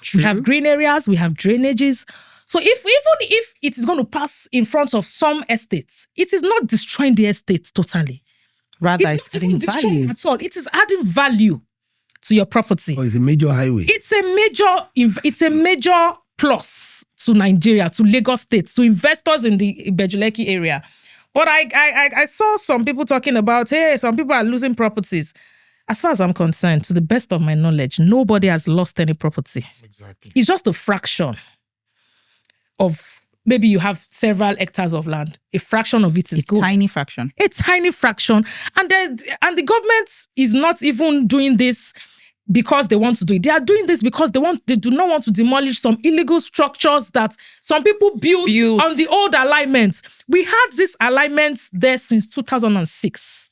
True. We have green areas, we have drainages. So even if it is going to pass in front of some estates, it is not destroying the estate totally. Rather, it's adding value at all. It is adding value to your property. Oh, it's a major highway. It's a major plus to Nigeria, to Lagos State, to investors in the Ibejuleki area. But I saw some people talking about, hey, some people are losing properties. As far as I'm concerned, to the best of my knowledge, nobody has lost any property. Exactly. It's just a fraction of, maybe you have several hectares of land. A fraction of it is good. Tiny fraction. A tiny fraction. And the government is not even doing this because they want to do it. They are doing this because they do not want to demolish some illegal structures that some people built on the old alignments. We had these alignments there since 2006.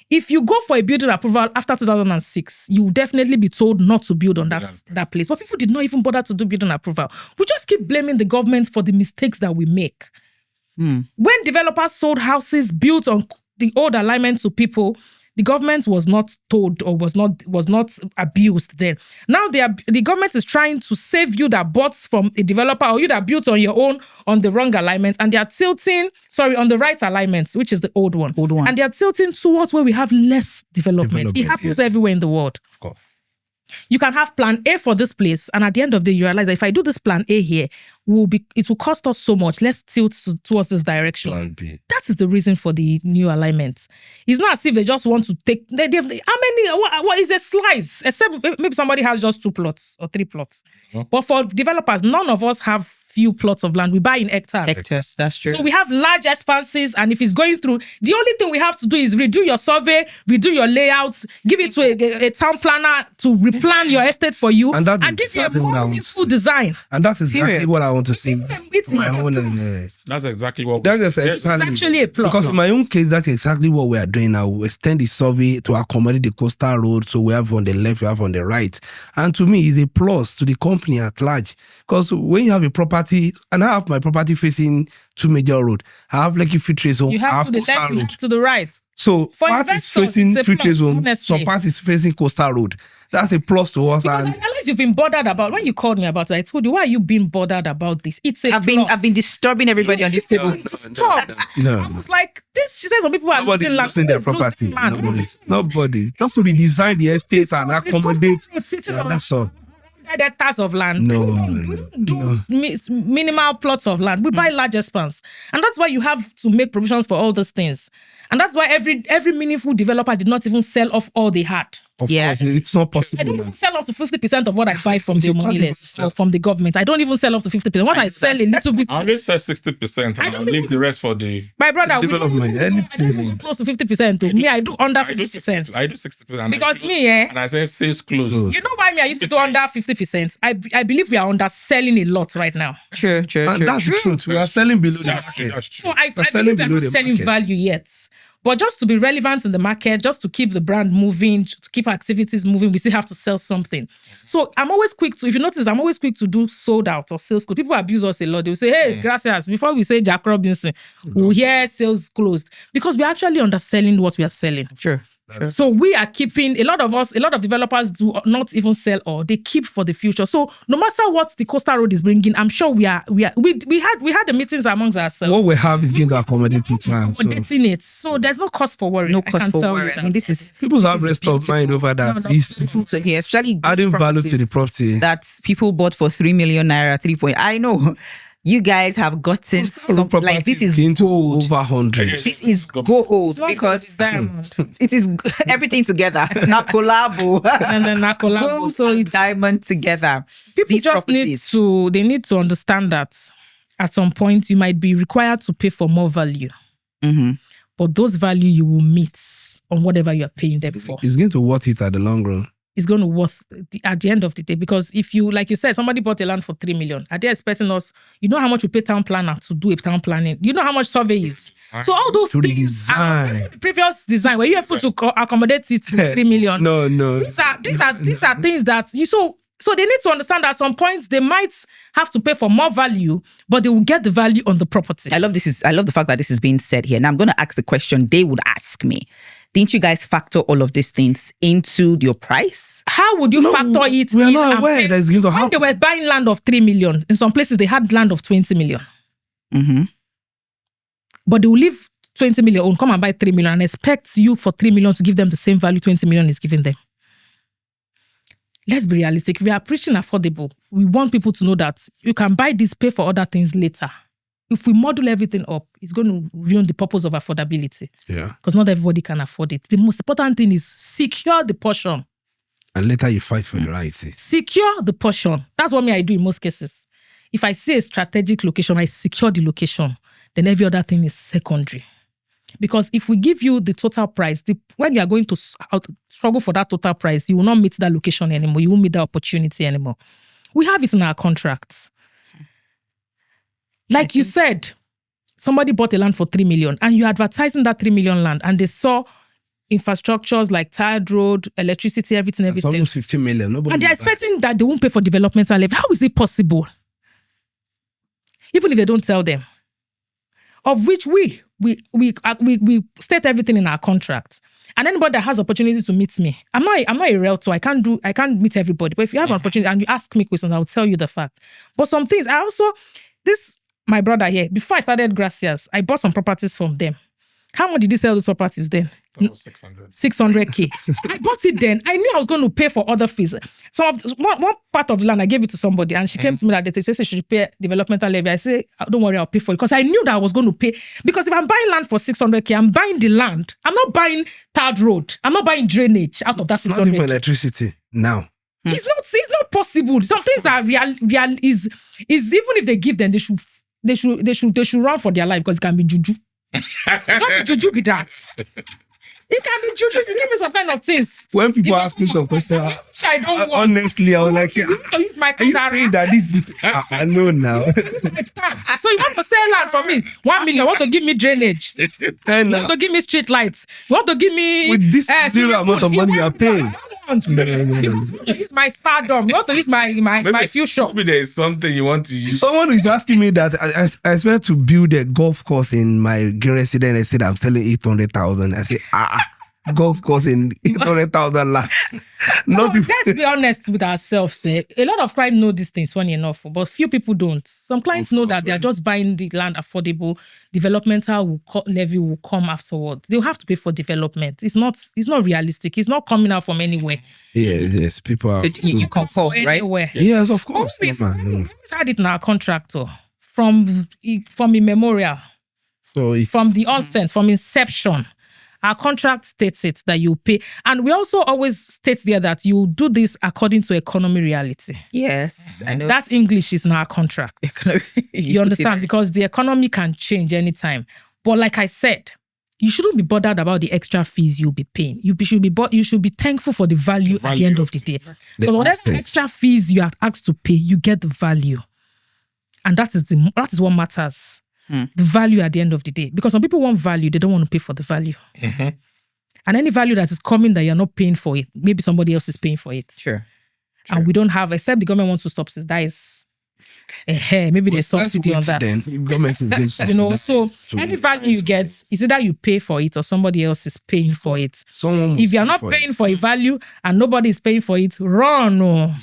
If you go for a building approval after 2006, you will definitely be told not to build on that place. But people did not even bother to do building approval. We just keep blaming the governments for the mistakes that we make. When developers sold houses built on the old alignment to people, the government was not told or was not abused then. Now the government is trying to save you that bought from a developer or you that built on your own on the wrong alignment, and they are tilting, on the right alignment, which is the old one. And they are tilting towards where we have less development. It happens everywhere in the world. Of course. You can have plan A for this place, and at the end of the day, you realize that if I do this plan A here, it will cost us so much. Let's tilt towards this direction. Plan B. That is the reason for the new alignment. It's not as if they just want to take. How many? What is a slice? Except maybe somebody has just 2 plots or 3 plots. But for developers, none of us have few plots of land. We buy in hectares. Hectares, that's true. So we have large expanses, and if it's going through, the only thing we have to do is redo your survey, redo your layouts, give it to a town planner to replan your estate for you, and give you a more meaningful design. And that's exactly what I want to see. That's exactly what. That's it's actually a plot. Because in my own case, that's exactly what we are doing now. We extend the survey to accommodate the coastal road, so we have on the left, we have on the right. And to me, it's a plus to the company at large. Because when you have a property, and I have my property facing 2 major roads. I have Lekki Free Trade Zone. You have to the left, you have to the right. So part is facing Free Trade Zone, some part is facing coastal road. That's a plus to us. Because I realize you've been bothered about, when you called me about it, I told you, why are you being bothered about this? It's a plus. I've been disturbing everybody on this table. No. I was like, this, she said some people are losing their property. Nobody. Just to redesign the estates and accommodate. That's all. Hectares of land. We don't do minimal plots of land. We buy large expanse. And that's why you have to make provisions for all those things. And that's why every meaningful developer did not even sell off all they had. Of course, it's not possible. I don't even sell up to 50% of what I buy from the money list or from the government. I don't even sell up to 50%. What I sell a little bit. I always sell 60% and I'll leave the rest for the my brother. Development. Anything close to 50%. Me, I do under 50%. I do 60%. Because and I say sales close. You know why me? I used to do under 50%. I believe we are underselling a lot right now. True. That's the truth. We are selling below the market. So I believe we are not selling value yet. But just to be relevant in the market, just to keep the brand moving, to keep activities moving, we still have to sell something. So I'm always quick to, if you notice, I'm always quick to do sold out or sales closed. People abuse us a lot. They'll say, hey, gracias. Before we say Jack Robinson, we'll hear sales closed. Because we're actually underselling what we are selling. Sure. So we are keeping, a lot of developers do not even sell all. They keep for the future. So no matter what the coastal road is bringing, I'm sure we had the meetings amongst ourselves. What we have is going to accommodate it now. Accommodating it. So there's no cost for worry. No cost for worry. I mean, people have rest of mind over that. It's beautiful to hear, especially adding value to the property that people bought for 3 million naira, 3 point. I know. You guys have gotten something like this is gold. Over 100. This is gold because it is everything together. Not collabo. And then not collabo. Gold so it's diamond together. People just need to understand that at some point you might be required to pay for more value. Mm-hmm. But those value you will meet on whatever you are paying them for. It's going to worth it at the long run. It's going to worth at the end of the day, because if you, like you said, somebody bought a land for 3 million, are they expecting us? You know how much we pay town planner to do a town planning? You know how much survey is? So all those things, the previous design, were you able to accommodate it to 3 million? No. These are things that you so they need to understand that at some point they might have to pay for more value, but they will get the value on the property. I love the fact that this is being said here. Now I'm going to ask the question they would ask me. Didn't you guys factor all of these things into your price? How would you factor it in? We are not aware that it's going to happen. When they were buying land of 3 million, in some places they had land of 20 million. Mm-hmm. But they will leave 20 million and come and buy 3 million and expect you for 3 million to give them the same value 20 million is giving them. Let's be realistic. If we are preaching affordable, we want people to know that you can buy this, pay for other things later. If we model everything up, it's going to ruin the purpose of affordability. Yeah. Because not everybody can afford it. The most important thing is secure the portion. And later you fight for the right thing. Secure the portion. That's what I do in most cases. If I see a strategic location, I secure the location. Then every other thing is secondary. Because if we give you the total price, when you are going to struggle for that total price, you will not meet that location anymore. You won't meet that opportunity anymore. We have it in our contracts. Like you said, somebody bought a land for 3 million and you're advertising that 3 million land and they saw infrastructures like tiled road, electricity, everything. It's almost 15 million. And they're expecting that they won't pay for developmental level. How is it possible? Even if they don't tell them. Of which we state everything in our contract. And anybody that has opportunity to meet me, I'm not a realtor. I can't meet everybody. But if you have an opportunity and you ask me questions, I'll tell you the fact. But some things, my brother here, before I started Gracias, I bought some properties from them. How much did he sell those properties then? 600K. I bought it then. I knew I was going to pay for other fees. So one part of the land, I gave it to somebody, and she came to me that they said she should pay developmental levy. I said, don't worry, I'll pay for it. Because I knew that I was going to pay. Because if I'm buying land for 600K, I'm buying the land. I'm not buying third road. I'm not buying drainage out of that 600K. Not even electricity now. It's not possible. Some things are real is even if they give them, they should run for their life because it can be juju. Not be juju be that. It can be juju if you give me some kind of things. When people ask me some questions, I don't want. Honestly, I was like, are you saying that this is I know now. So you want to sell land for me? 1 million. You want to give me drainage? You want to give me street lights? You want to give me with this zero amount of money you are paying? You want to use my stardom. You want to use my future. Maybe there is something you want to use. Someone is asking me that I expect to build a golf course in my green residence. I said I'm selling 800,000. I said golf course in 800,000 land. Let's be honest with ourselves. A lot of clients know these things, funny enough, but few people don't. Some clients know that they are just buying the land affordable. Developmental levy will come afterward. They'll have to pay for development. It's not realistic. It's not coming out from anywhere. Yes, people are. You conform, right? Anywhere. Yes, of course. We had it in our contract from immemorial. So from the onset, from inception. Our contract states it that you pay. And we also always state there that you do this according to economy reality. Yes, I know. That English is in our contract. You understand? Because the economy can change anytime. But like I said, you shouldn't be bothered about the extra fees you'll be paying. You should be thankful for the value at the end of the day. Because whatever extra fees you are asked to pay, you get the value. And that is what matters. The value at the end of the day. Because some people want value, they don't want to pay for the value. Mm-hmm. And any value that is coming that you're not paying for it, maybe somebody else is paying for it. Sure. And we don't have, except the government wants to subsidize. Maybe there's subsidy on that. Then the government is getting subsidized. So any value you get, is either you pay for it or somebody else is paying for it. If you're not paying for a value and nobody is paying for it, run. Run.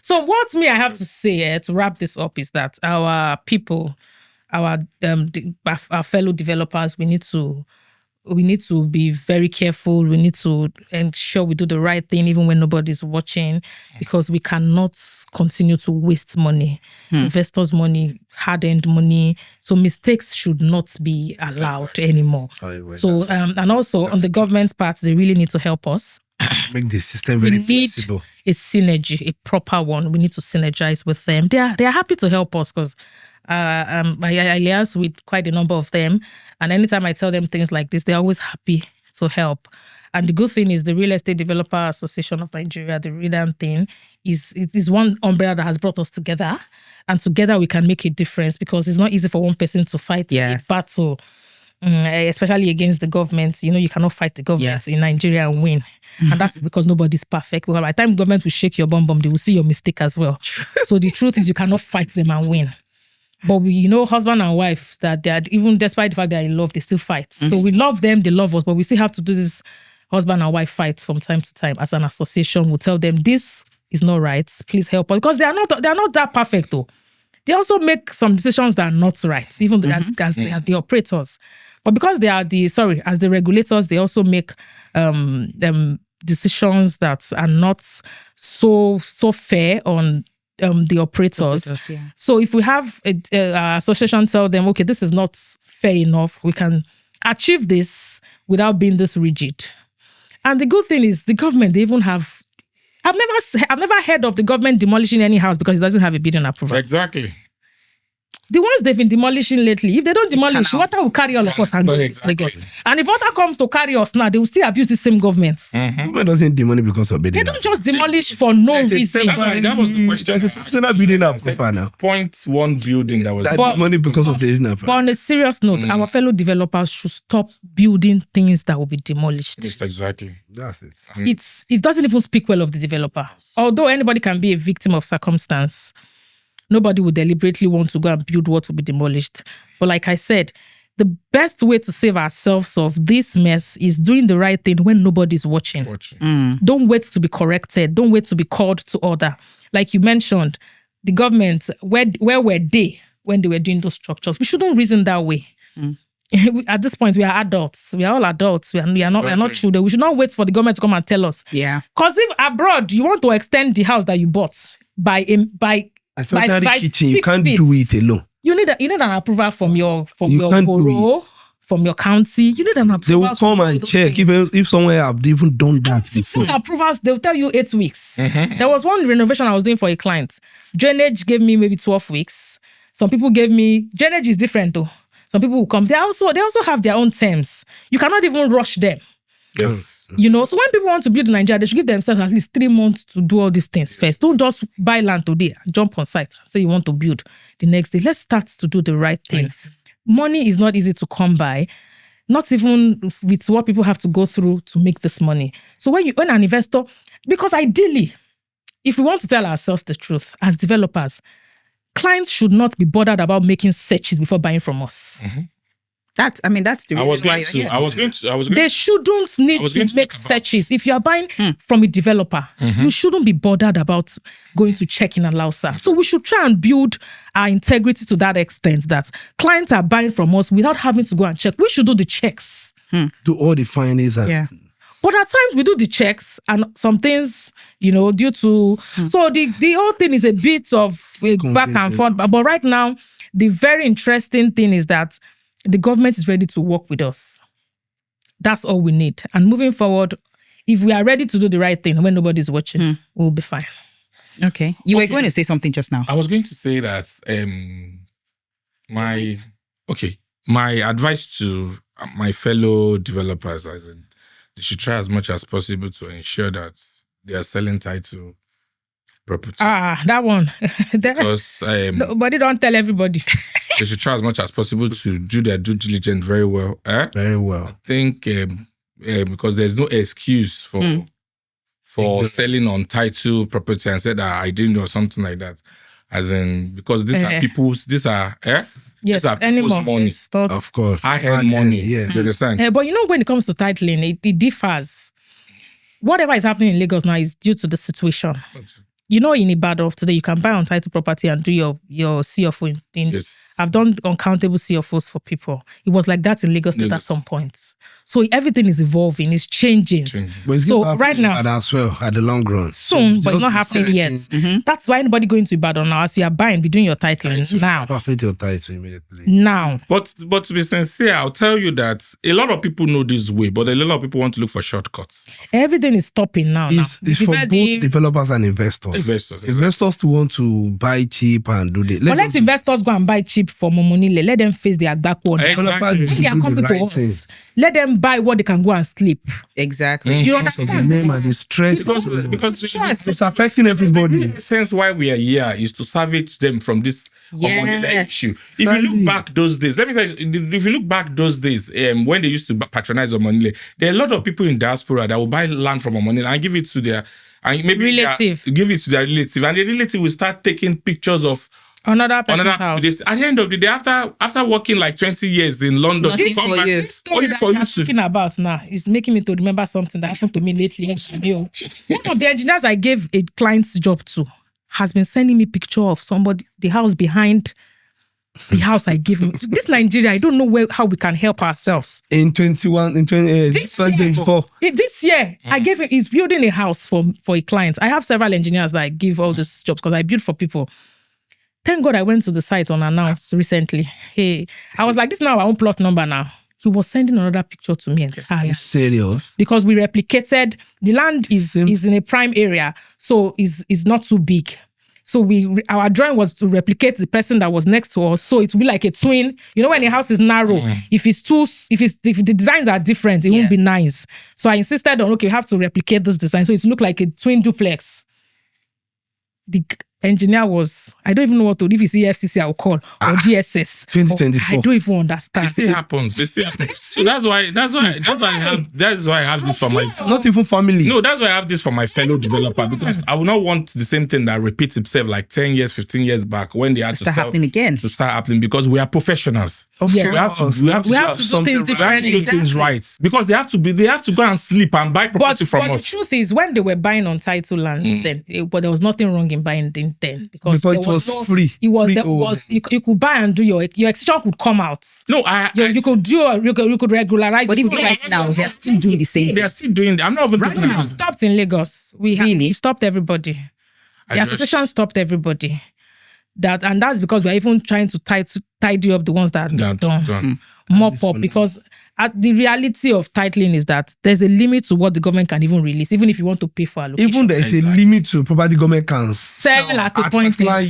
So what I have to say to wrap this up is that our people, our fellow developers, we need to be very careful. We need to ensure we do the right thing even when nobody's watching, because we cannot continue to waste money, investors' money, hard-earned money. So mistakes should not be allowed anymore. So and also on the government's part, they really need to help us. Make the system very flexible. A synergy, a proper one. We need to synergize with them. They are happy to help us because I liaise with quite a number of them, and anytime I tell them things like this, they're always happy to help. And the good thing is the Real Estate Developer Association of Nigeria, the REDAN thing, is one umbrella that has brought us together, and together we can make a difference, because it's not easy for one person to fight a battle. Especially against the government. You cannot fight the government in Nigeria and win. And that's because nobody's perfect. Because by the time government will shake your bum, they will see your mistake as well. So the truth is you cannot fight them and win. But we husband and wife, that they are, even despite the fact they are in love, they still fight. So we love them, they love us, but we still have to do this husband and wife fight from time to time. As an association, we'll tell them this is not right. Please help us. Because they are not that perfect though. They also make some decisions that are not right, even as they are the operators. But because they are as the regulators, they also make decisions that are not so fair on the operators. So if we have a association tell them, okay, this is not fair enough, we can achieve this without being this rigid. And the good thing is the government, they even have. I've never heard of the government demolishing any house because it doesn't have a building approval. Exactly. The ones they've been demolishing lately, if they don't demolish, water will carry all of us and go to Lagos. And if water comes to carry us now, they will still abuse the same government. Government doesn't demolish because of building. They don't just demolish for no reason. That was the question. There's not building up so far now. 0.1 building that was money because of building up. But on a serious note, our fellow developers should stop building things that will be demolished. Yes, exactly. That's it. It doesn't even speak well of the developer. Although anybody can be a victim of circumstance. nobody would deliberately want to go and build what will be demolished. But like I said, the best way to save ourselves of this mess is doing the right thing when nobody's watching. Don't wait to be corrected. Don't wait to be called to order. Like you mentioned, the government, where were they when they were doing those structures? We shouldn't reason that way. At this point, we are adults. We are all adults. We are not children. We should not wait for the government to come and tell us. Yeah. Because if abroad you want to extend the house that you bought by kitchen, you can't do it alone. You need an approval from your borough, from your county. You need an approval. They will come and check if someone have even done that before. Those approvals, they'll tell you 8 weeks. There was one renovation I was doing for a client. Drainage gave me maybe 12 weeks. Some people gave me, drainage is different though. Some people will come. They also have their own terms. You cannot even rush them. Yes. So when people want to build in Nigeria, they should give themselves at least 3 months to do all these things first. Don't just buy land today, jump on site, and say you want to build the next day. Let's start to do the right thing. Money is not easy to come by, not even with what people have to go through to make this money. So when an investor, because ideally, if we want to tell ourselves the truth as developers, clients should not be bothered about making searches before buying from us. That's the reason I was going to. They shouldn't need to make searches. If you are buying from a developer, you shouldn't be bothered about going to check in Alausa. So we should try and build our integrity to that extent that clients are buying from us without having to go and check. We should do the checks. Do all the findings. But at times we do the checks and some things, due to... So the whole thing is a bit of a back and forth. But right now, the very interesting thing is that the government is ready to work with us. That's all we need. And moving forward, if we are ready to do the right thing when nobody's watching, we'll be fine. Okay. You were going to say something just now. I was going to say that my advice to my fellow developers is that they should try as much as possible to ensure that they are selling title property. That one. Because nobody don't tell everybody. They should try as much as possible to do their due diligence very well. Very well. I think because there's no excuse for selling on title property and said that I didn't or something like that. As in, because these are people's, these are people's money. Of course. I had money. You understand? But when it comes to titling, it differs. Whatever is happening in Lagos now is due to the situation. In Ibadan today, you can buy on title property and do your CFO in I've done uncountable CFOs for people. It was like that in Lagos State at some points. So everything is evolving, it's changing. But it's so right now, as well at the long run. Soon, but it's not happening yet. That's why anybody going to Ibadan now, as you are buying, be doing your titling now. Perfect your title immediately. Now. But to be sincere, I'll tell you that a lot of people know this way, but a lot of people want to look for shortcuts. Everything is stopping now. It's for both developers and investors. Investors to want to buy cheap and do the. Let investors go and buy cheap for Momonile. Let them face their back one. Exactly. They are coming to us. Let them buy what they can go and sleep. Exactly. You understand? The name and the stress. Because it's affecting everybody. The sense why we are here is to salvage them from this issue. If you look back those days, let me tell you, if you look back those days, when they used to patronize Omonile, there are a lot of people in diaspora that will buy land from Omonile and give it to their give it to their relative, and the relative will start taking pictures of another person's house. At the end of the day, after working like 20 years in London, this story that you're talking about now is making me to remember something that happened to me lately. One of the engineers I gave a client's job to has been sending me picture of somebody, the house behind the house I gave him. This Nigeria, I don't know how we can help ourselves. In 2024. This year, I gave him, he's building a house for a client. I have several engineers that I give all these jobs because I build for people. Thank God I went to the site unannounced recently. Hey, I was like, this is now our own plot number now. He was sending another picture to me entirely. Serious? Because we replicated, the land is in a prime area, so is not too big. So our drawing was to replicate the person that was next to us. So it would be like a twin. When a house is narrow, if the designs are different, it won't be nice. So I insisted on, we have to replicate this design. So it looked like a twin duplex. engineer was, I don't even know what to do. If it's EFCC, I'll call, or DSS. 2024. I don't even understand. It still happens. So that's why I have this for my. Not even family. No, that's why I have this for my fellow developer, because I will not want the same thing that repeats itself like 10 years, 15 years back when they had to start happening again. To start happening, because we are professionals. Yeah. We have to do things right, because they have to go and sleep and buy property from us. But the truth is, when they were buying on title land, but there was nothing wrong in buying them then, because it was free. You could buy and do your extension could come out. No, you could regularize. But even right now, they're still doing the same. They are still doing. I'm not even talking about. Stopped in Lagos. We stopped everybody. The association stopped everybody. That's because we're even trying to tidy up the ones that are done. Mop up, because the reality of titling is that there's a limit to what the government can even release, even if you want to pay for allocation. Even there's a limit to property government can sell at a point in time.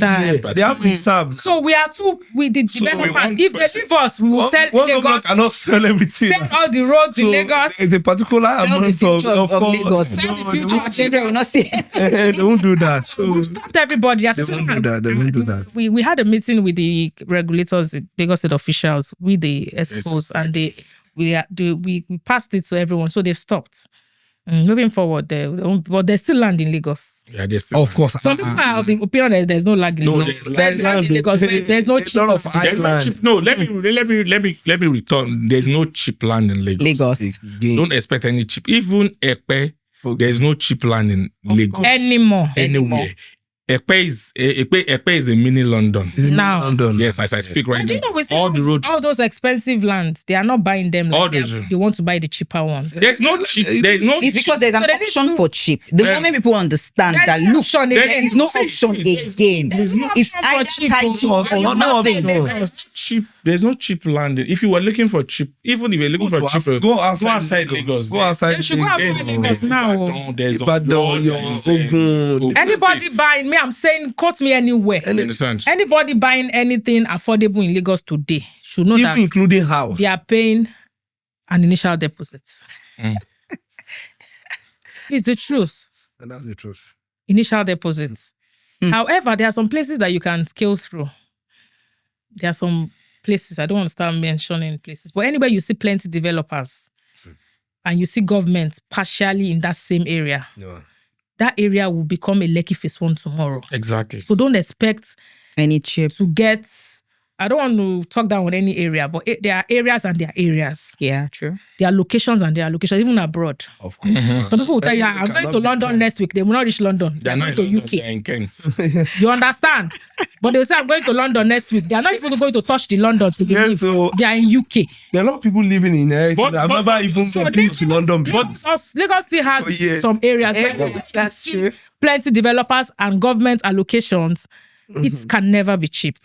They have reserves. So we the developers, if they leave us, we will sell one Lagos. government cannot sell everything. Sell all the roads in Lagos. The particular amount of Lagos. Sell the future of children will not see. They won't do that. So We stopped everybody. they won't do that. They won't do that. We had a meeting with the regulators, the Lagos state officials, with the ESCOs, and we passed it to everyone, so they've stopped. Moving forward, but there's still land in Lagos. Yeah, there's still. Of course. Some people are of the opinion that there's no land in Lagos. there's land in Lagos. There's no cheap lot of land. islands. No, let me return. There's no cheap land in Lagos. Don't expect any cheap. Even Epe, there's no cheap land in Lagos Anymore. Anywhere. Epe is a mini London. Now. London. Yes, as I speak right Do you now. know all those expensive lands, they are not buying them like they want to buy the cheaper ones. There's no cheap. It's because there's an option for cheap. The moment people understand that, look, there is no option again. It's either title or nothing. There's no cheap land. If you were looking for cheap, even if you're looking for cheap, go outside Lagos. Go outside. They should go outside Lagos now. Anybody buying me, I'm saying, quote me anywhere. Anybody buying anything affordable in Lagos today should know that, including house, they are paying an initial deposit. It's the truth. And that's the truth. Initial deposits. However, there are some places that you can scale through. There are some places, I don't want to start mentioning places, but anywhere you see plenty developers and you see government partially in that same area, that area will become a Lekki Phase 1 tomorrow. Exactly. So don't expect any cheap to get. I don't want to talk down on any area, but there are areas and there are areas. Yeah, true. There are locations and there are locations, even abroad. Of course. Some people will tell you, I'm going to London next week. They will not reach London. They're going to UK. They're in Kent. You understand? But they will say, I'm going to London next week. They are not even going to touch the London to leave. So they are in UK. There are a lot of people living in there. I've never even been to London before. Lagos still has some areas where that's true. Plenty developers and government allocations. It can never be cheap.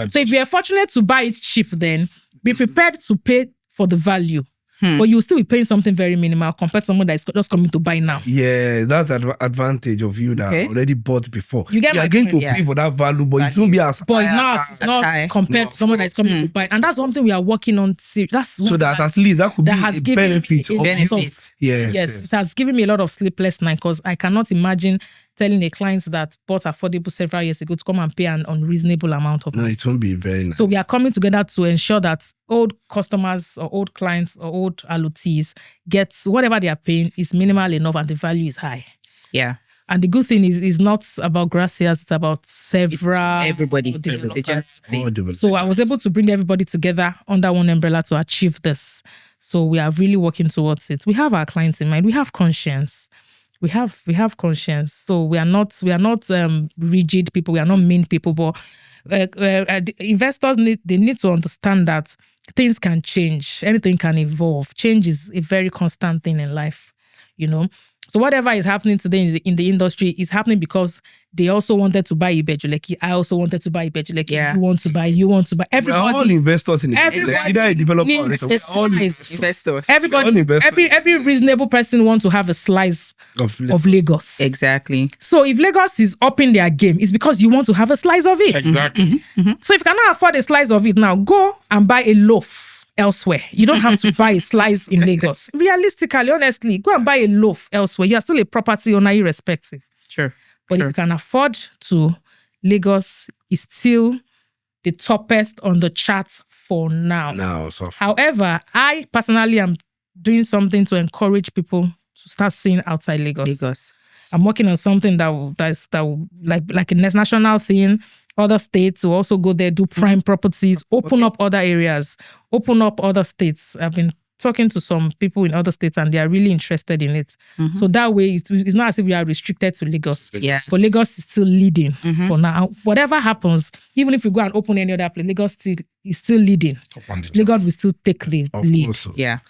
So if you're fortunate to buy it cheap, then be prepared to pay for the value. But you'll still be paying something very minimal compared to someone that is just coming to buy now. Yeah, that's the advantage of you that already bought before. You are going to pay for that value, but it won't be as But it's not compared to someone that is coming to buy. And that's one thing we are working on. So that at least that could be a benefit. Yes, it has given me a lot of sleepless nights because I cannot imagine telling a client that bought affordable several years ago to come and pay an unreasonable amount of money. No, it won't be very nice. So we are coming together to ensure that old customers or old clients or old allotees get whatever they are paying is minimal enough and the value is high. Yeah. And the good thing is not about Gracias, it's about everybody. Developers. So I was able to bring everybody together under one umbrella to achieve this. So we are really working towards it. We have our clients in mind. We have conscience. We have conscience. So we are not rigid people. We are not mean people. But investors need to understand that things can change. Anything can evolve. Change is a very constant thing in life, you know. So whatever is happening today in the industry is happening because they also wanted to buy Ibejuleki. I also wanted to buy Ibejuleki. Yeah. You want to buy. Everybody. We're all investors in it. Either a developer or all investors. Everybody. Every reasonable person wants to have a slice of Lagos. Exactly. So if Lagos is upping their game, it's because you want to have a slice of it. Exactly. So if you cannot afford a slice of it now, go and buy a loaf elsewhere. You don't have to buy a slice in Lagos. Realistically, honestly, go and buy a loaf elsewhere. You are still a property owner irrespective. Sure. But if you can afford to Lagos is still the toppest on the charts for now. However, I personally am doing something to encourage people to start seeing outside Lagos. I'm working on something that will like a national thing. Other states will also go there, do prime properties, open up other areas, open up other states. I've been talking to some people in other states and they are really interested in it. So that way, it's not as if we are restricted to Lagos. Yeah. But Lagos is still leading for now. Whatever happens, even if we go and open any other place, Lagos is still leading. Lagos will still take the lead. Also. Yeah.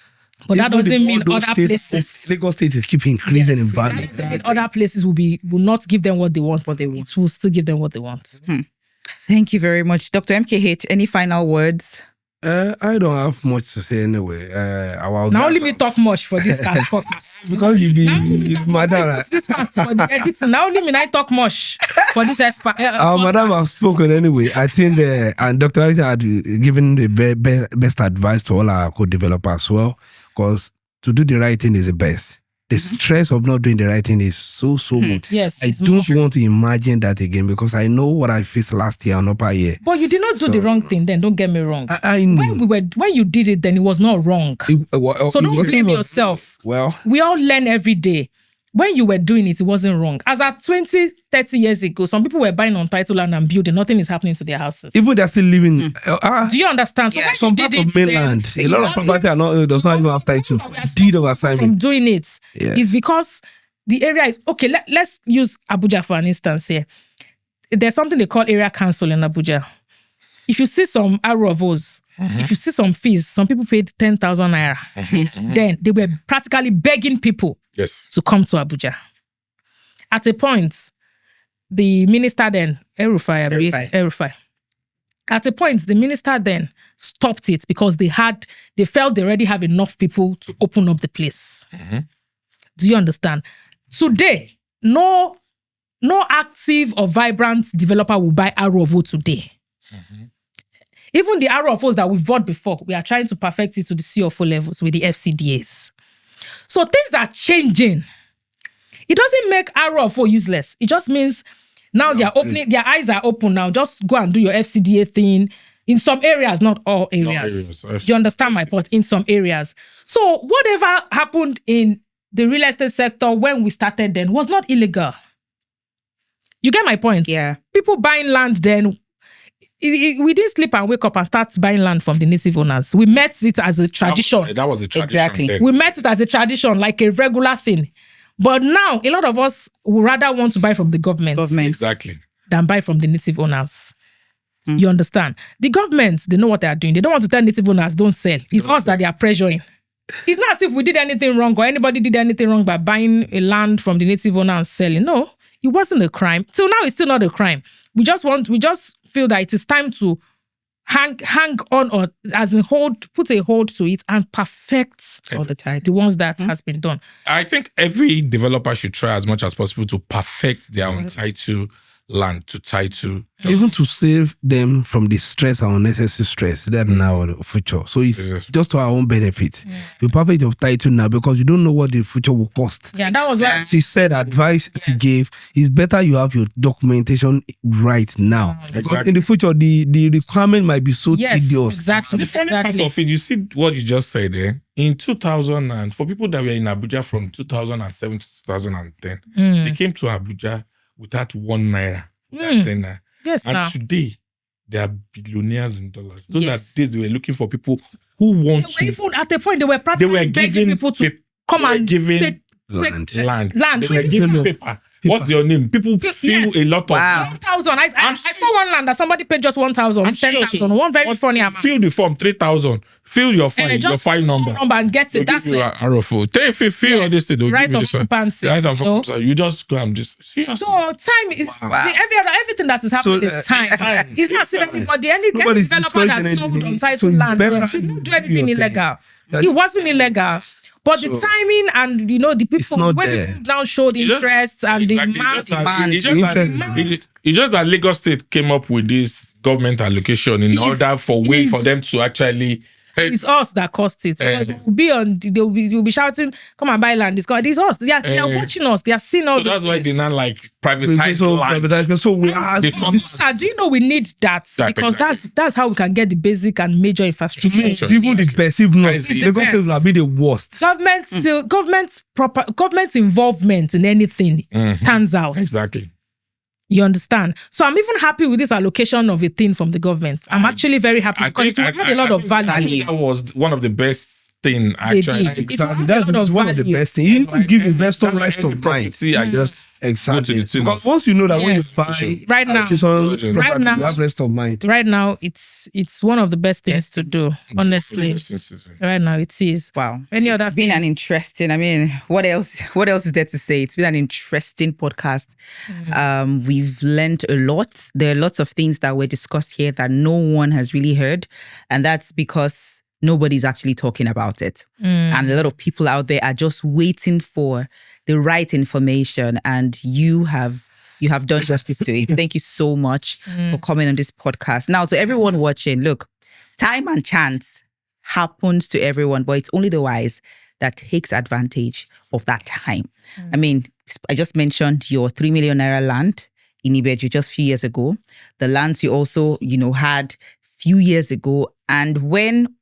But that doesn't mean other places. Lagos State will keep increasing in value. That doesn't mean other places will not give them what they want. It will still give them what they want. Thank you very much. Dr. MKH, any final words? I don't have much to say anyway. Now let me talk much for this podcast. Because you be madam. This part for the editing. Now let me not talk much for this madam have spoken anyway. I think and Dr. Arita had given the best advice to all our co-developers as well. Because to do the right thing is the best. The stress of not doing the right thing is so much. Yes, I don't want to imagine that again because I know what I faced last year and upper year. But you did not do the wrong thing then, don't get me wrong. I know. When you did it then, it was not wrong. So don't blame yourself. Well, we all learn every day. When you were doing it, it wasn't wrong. As at 20, 30 years ago, some people were buying untitled land and building. Nothing is happening to their houses. Even they're still living. Do you understand? So when some part of mainland, a lot of property does not even have title. Deed of assignment. From doing it is because the area is okay. Let's use Abuja for an instance here. There's something they call area council in Abuja. If you see some ROVs, if you see some fees, some people paid 10,000 naira. Then they were practically begging people to come to Abuja. At a point, the minister then, El-Rufai. At a point, the minister then stopped it because they felt they already have enough people to open up the place. Do you understand? Today, no active or vibrant developer will buy ROV today. Even the ROFOs that we've bought before, we are trying to perfect it to the CFO levels with the FCDAs. So things are changing. It doesn't make ROFO useless. It just means now their eyes are open now. Just go and do your FCDA thing in some areas, not all areas. You understand my point? In some areas. So whatever happened in the real estate sector when we started then was not illegal. You get my point? Yeah. People buying land then. We didn't sleep and wake up and start buying land from the native owners. We met it as a tradition. That was a tradition. Exactly. Then. We met it as a tradition, like a regular thing. But now, a lot of us would rather want to buy from the government. Exactly. Than buy from the native owners. You understand? The government, they know what they are doing. They don't want to tell native owners, don't sell. It's us that they are pressuring. It's not as if we did anything wrong or anybody did anything wrong by buying a land from the native owner and selling. No, it wasn't a crime. Till now, it's still not a crime. We just feel that it is time to hang on or put a hold to it and perfect all the ones that has been done. I think every developer should try as much as possible to perfect their own title land to title. Even to save them from the stress and unnecessary stress that now the future. So it's just to our own benefit. You perfect your title now because you don't know what the future will cost. Yeah, that was what she said. Advice she gave is better you have your documentation right now. Because in the future the requirement might be so tedious. Exactly. The funny part of it, you see what you just said there. In 2000 and for people that were in Abuja from 2007 to 2010, they came to Abuja without 1 naira. Yes, and today they are billionaires in dollars. Those are days they were looking for people who want to. Even at the point they were practically begging people to come and take land. They were giving paper. What's your name? People feel a lot of 1,000. I saw one land that somebody paid just 1,000, 10,000. One very funny amount. Fill the form 3,000. Fill your file number. And get it. That's it. If you fill all this thing, they'll give you this. Right off occupancy. You just grab this. So time is everything that is happening is time. It's not seeing anybody. Any developer that sold untitled land should not do anything illegal. It wasn't illegal. But the timing and the people when people now showed interest and demand. It's just that Lagos State came up with this government allocation in order for them to actually It's us that cost it. Because they'll be shouting, come and buy land. It's us. They are watching us. They are seeing all this. So that's why they not like privatize land. So we are. Sir, do you know we need that? Because that's how we can get the basic and major infrastructure. Even the perceived noise. Lagos will be the worst. Government involvement in anything stands out. Exactly. You understand? So I'm even happy with this allocation of a thing from the government. I'm actually very happy because it had a lot of value. I think that was one of the best thing actually. Exactly. That's one of the best things. You can give investors rights to buy. Exactly. Because once you know that when you buy right now, you have rest of mind. Right now, it's one of the best things to do. Honestly, right now it is. Wow. It's been an interesting. I mean, what else is there to say? It's been an interesting podcast. We've learned a lot. There are lots of things that were discussed here that no one has really heard, and that's because nobody's actually talking about it. And a lot of people out there are just waiting for the right information, and you have done justice to it. Thank you so much for coming on this podcast. Now, to everyone watching, look, time and chance happens to everyone, but it's only the wise that takes advantage of that time. I mean, I just mentioned your 3 million naira land in Ibeju just a few years ago. The lands you also, had few years ago, and when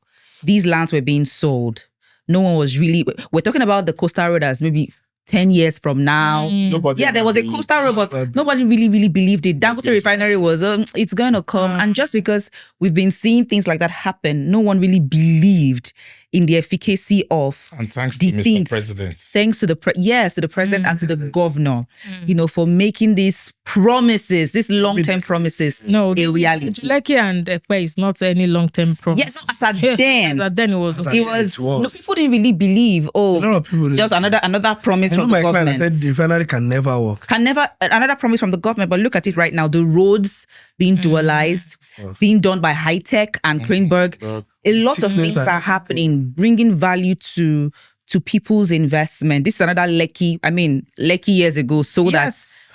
these lands were being sold, no one was really. We're talking about the coastal road as maybe 10 years from now. There was a coastal road, but nobody really believed it. Dangote refinery was, it's going to come. And just because we've been seeing things like that happen, no one really believed in the efficacy of and thanks to Mr. President. Thanks to the president and to the governor, for making these promises, these long-term promises, a reality. Lekki and Ekpe is not any long-term promise. Yes, as at then. As at then it was. No, people didn't really believe. Just another promise from the government. Said the refinery can never work. Another promise from the government. But look at it right now. The roads being dualized, being done by High Tech and Cranberg. A lot of things are happening, bringing value to people's investment. This is another Lekki. I mean, Lekki years ago sold at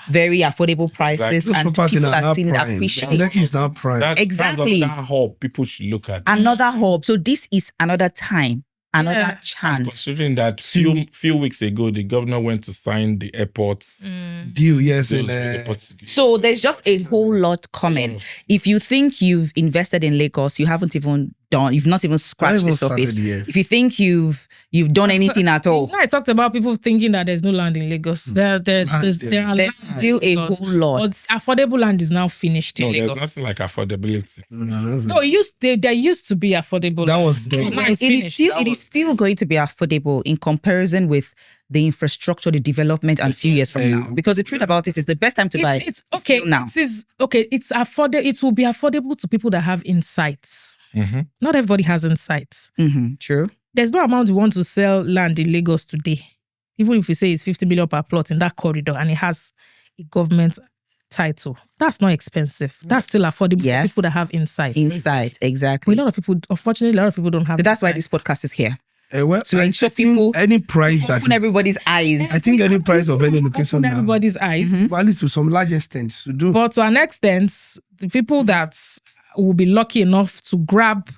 very affordable prices, and people are still appreciating. Lekki is now prime. Exactly. That's that hub people should look at. Another hub. So this is another time. Another chance. Considering that few weeks ago, the governor went to sign the airport deal. Yes, so there's just a whole lot coming. If you think you've invested in Lagos, you've not even scratched the surface. If you think you've done anything at all. I talked about people thinking that there's no land in Lagos. There's still a whole lot. But affordable land is now finished in Lagos. There's nothing like affordability. No, there used to be affordable. That was it is still going to be affordable in comparison with the infrastructure, the development, and a few years from now. Because the truth about it is the best time to buy. It's okay now. It's affordable. It will be affordable to people that have insights. Not everybody has insights. True. There's no amount you want to sell land in Lagos today, even if we say it's 50 million per plot in that corridor and it has a government title. That's not expensive. That's still affordable for people that have insight. Insight, exactly. Unfortunately, a lot of people don't have. So that's why this podcast is here. To ensure people any price that open everybody's eyes. I think any price of any location open everybody's eyes. Valid to some large extent to do. But to an extent, the people that will be lucky enough to grab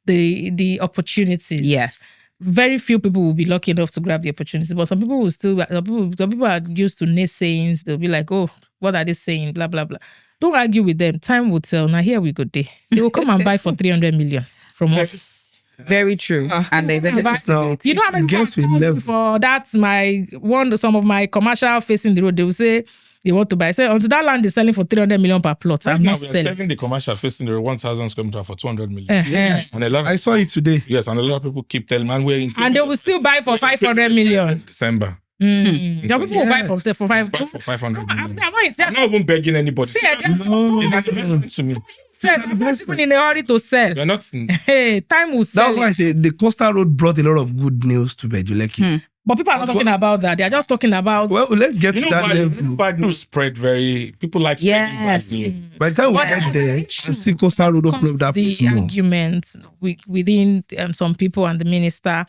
the opportunities. Yes. Very few people will be lucky enough to grab the opportunities, but some people will still. Some people are used to naysayings. They'll be like, "Oh, what are they saying?" Blah blah blah. Don't argue with them. Time will tell. Now here we go. They will come and buy for 300 million from us. Very true. And there's you know how many people for that's some of my commercial facing the road, they will say they want to buy. Say until that land is selling for 300 million per plot. Right I'm now not we are selling. selling the commercial facing the road 1,000 square meter for 200 million. Yes. And I saw it today. Yes, and a lot of people keep telling me and they will still buy for 500 million. December. People will buy for 500 million. I'm not even begging anybody. It's to me. I'm not even in a hurry to sell. You're not. Hey, time will sell. That's why I say the coastal road brought a lot of good news to Bejuleki. But people are not talking about that. They are just talking about. Well, let's get to that level. Bad news spread people like yes. By the time we get there, I see coastal road open up that place more. The argument within some people and the minister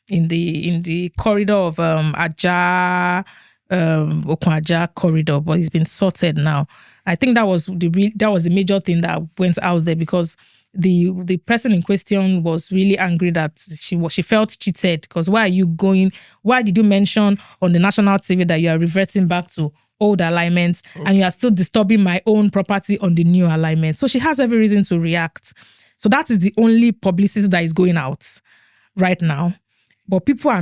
in the corridor of Aja, Okwaja corridor, but it's been sorted now. I think that was the major thing that went out there, because the person in question was really angry that she felt cheated, because why did you mention on the national TV that you are reverting back to old alignments and you are still disturbing my own property on the new alignment? So she has every reason to react. So that is the only publicity that is going out right now. But people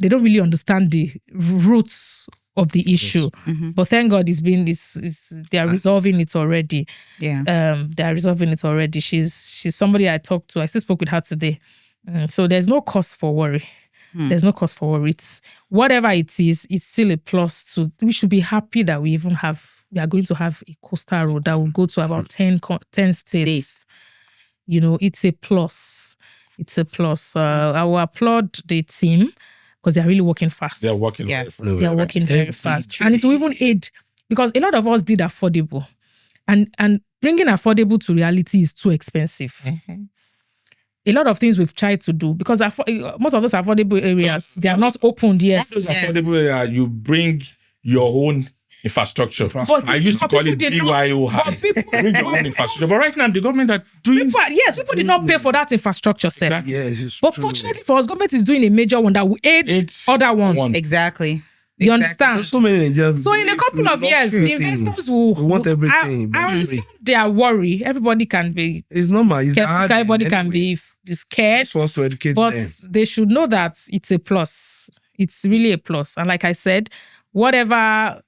they don't really understand the roots of the issue. Yes. Mm-hmm. But thank God they are resolving it already. Yeah. They are resolving it already. She's somebody I talked to. I still spoke with her today. So there's no cause for worry. There's no cause for worry. It's whatever it is, it's still a plus we should be happy that we are going to have a coastal road that will go to about 10 states. You know, it's a plus. It's a plus. I will applaud the team because they're really working fast. They're working very fast. They're working very fast. And it will even aid, because a lot of us did affordable. And bringing affordable to reality is too expensive. Mm-hmm. A lot of things we've tried to do, because most of those affordable areas, they are not opened yet. Those affordable areas, you bring your own infrastructure. But I used to call it BYO. Bring your own infrastructure. But right now, the government are doing... People did not pay for that infrastructure, sir. Exactly. Yes, but fortunately for us, government is doing a major one that will aid other ones. Exactly. You understand? There's so many Nigerians. So in a couple of years, the investors will want everything. I understand their worry. Everybody can be... It's normal. Everybody can be scared. Just wants to educate but them. They should know that it's a plus. It's really a plus. And like I said, whatever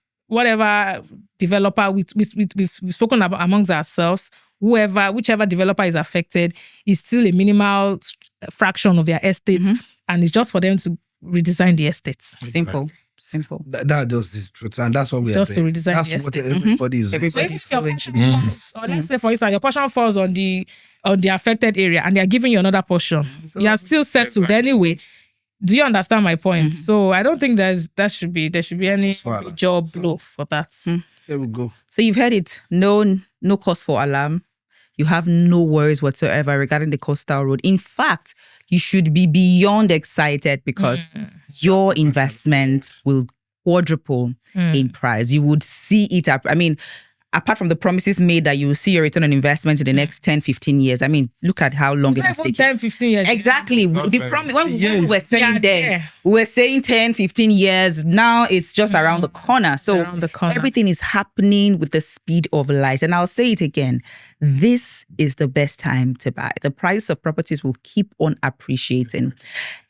developer we've spoken about amongst ourselves, whichever developer is affected is still a minimal fraction of their estates, and it's just for them to redesign the estates. Simple. That just is truth, and that's what we just are doing. To redesign that's what everybody is doing. So if your portion falls, or let's say for instance, your portion falls on the affected area, and they are giving you another portion, you are still settled anyway. Do you understand my point? So I don't think there should be any job blow for that. Here we go. So you've heard it. No cause for alarm. You have no worries whatsoever regarding the coastal road. In fact, you should be beyond excited because your investment will quadruple in price. You would see it up. I mean, apart from the promises made that you will see your return on investment in the next 10, 15 years. I mean, look at how long it has taken. 10, 15 years. Exactly. The promise, when we were saying we were saying 10, 15 years. Now it's just around the corner. So everything is happening with the speed of light. And I'll say it again. This is the best time to buy. The price of properties will keep on appreciating.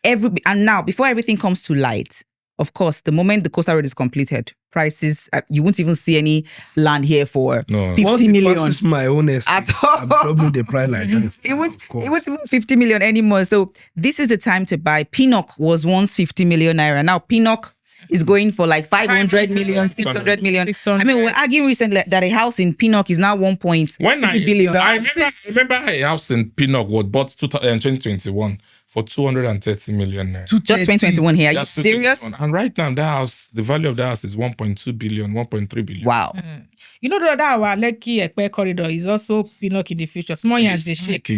And now, before everything comes to light, of course, the moment the coastal road is completed, prices, you won't even see any land here for 50 million. This is my own estate. At all. I'm probably the price like this. It won't even 50 million anymore. So this is the time to buy. Pinnock was once 50 million naira. Now Pinnock is going for like 500 million, 600 million. 600. I mean, we were arguing recently that a house in Pinnock is now 1.3 billion. I remember a house in Pinnock was bought in 2021. For 230 million. Just 2021 here. Are you serious? And right now, the value of the house is 1.2 billion, 1.3 billion. Wow. You know that our Lekki Ekpe corridor is also Pinnock in the future. Small as they shake.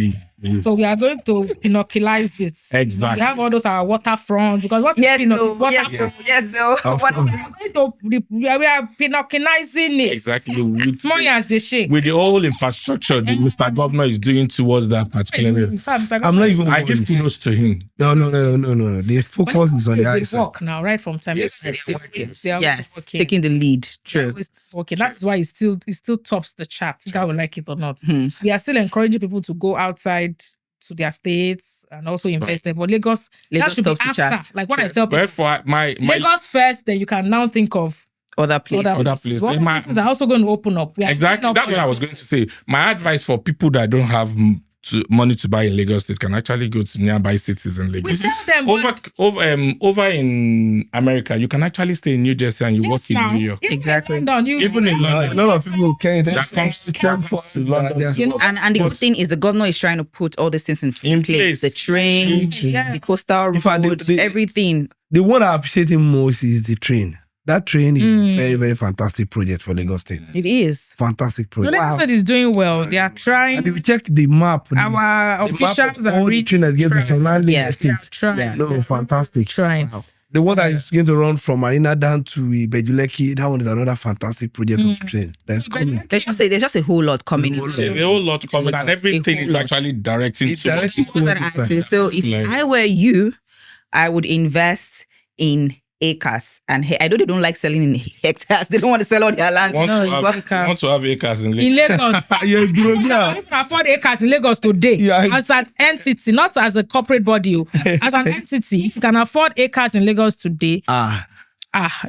So we are going to Pinnockilize it. Exactly. We have all those our waterfront, because what's Pinnock is waterfront. We are Pinnockilizing it. Exactly. Small as they shake. With the whole infrastructure that Mr. Governor is doing towards that particular area. I'm not even. I give kudos to him. No. The focus is on the high side. Work now, right from time. Yes, they are working. Taking the lead. True. Okay, that's why it still tops the chart, whether we like it or not. We are still encouraging people to go outside to their states and also invest there. But Lagos that should be after. Like what I tell people, Lagos first, then you can now think of other places. They're also going to open up. Exactly. That's what I was going to say. My advice for people that don't have money to buy in Lagos State can actually go to nearby cities in Lagos. We tell them over in America, you can actually stay in New Jersey and you work in New York. Exactly. Even in London, a lot of people can't. That comes to London. And the good thing is the governor is trying to put all these things in place. The train, the coastal road, everything. The one I appreciate him most is the train. That train is a very, very fantastic project for Lagos State. It is. Fantastic project. Lagos State is doing well. They are trying. And if you check the map, our officials are all the train that gets to surrounding trying. No, fantastic. Trying. The one that is going to run from Marina down to Bejuleki, that one is another fantastic project of train that's coming. There's just a whole lot coming. There's a whole lot coming, and everything is actually directing. So if I were you, I would invest in acres. And I know they don't like selling in hectares. They don't want to sell all their land. Want to have acres in Lagos. In Lagos. You can afford acres in Lagos today as an entity, not as a corporate body. As an entity, if you can afford acres in Lagos today, just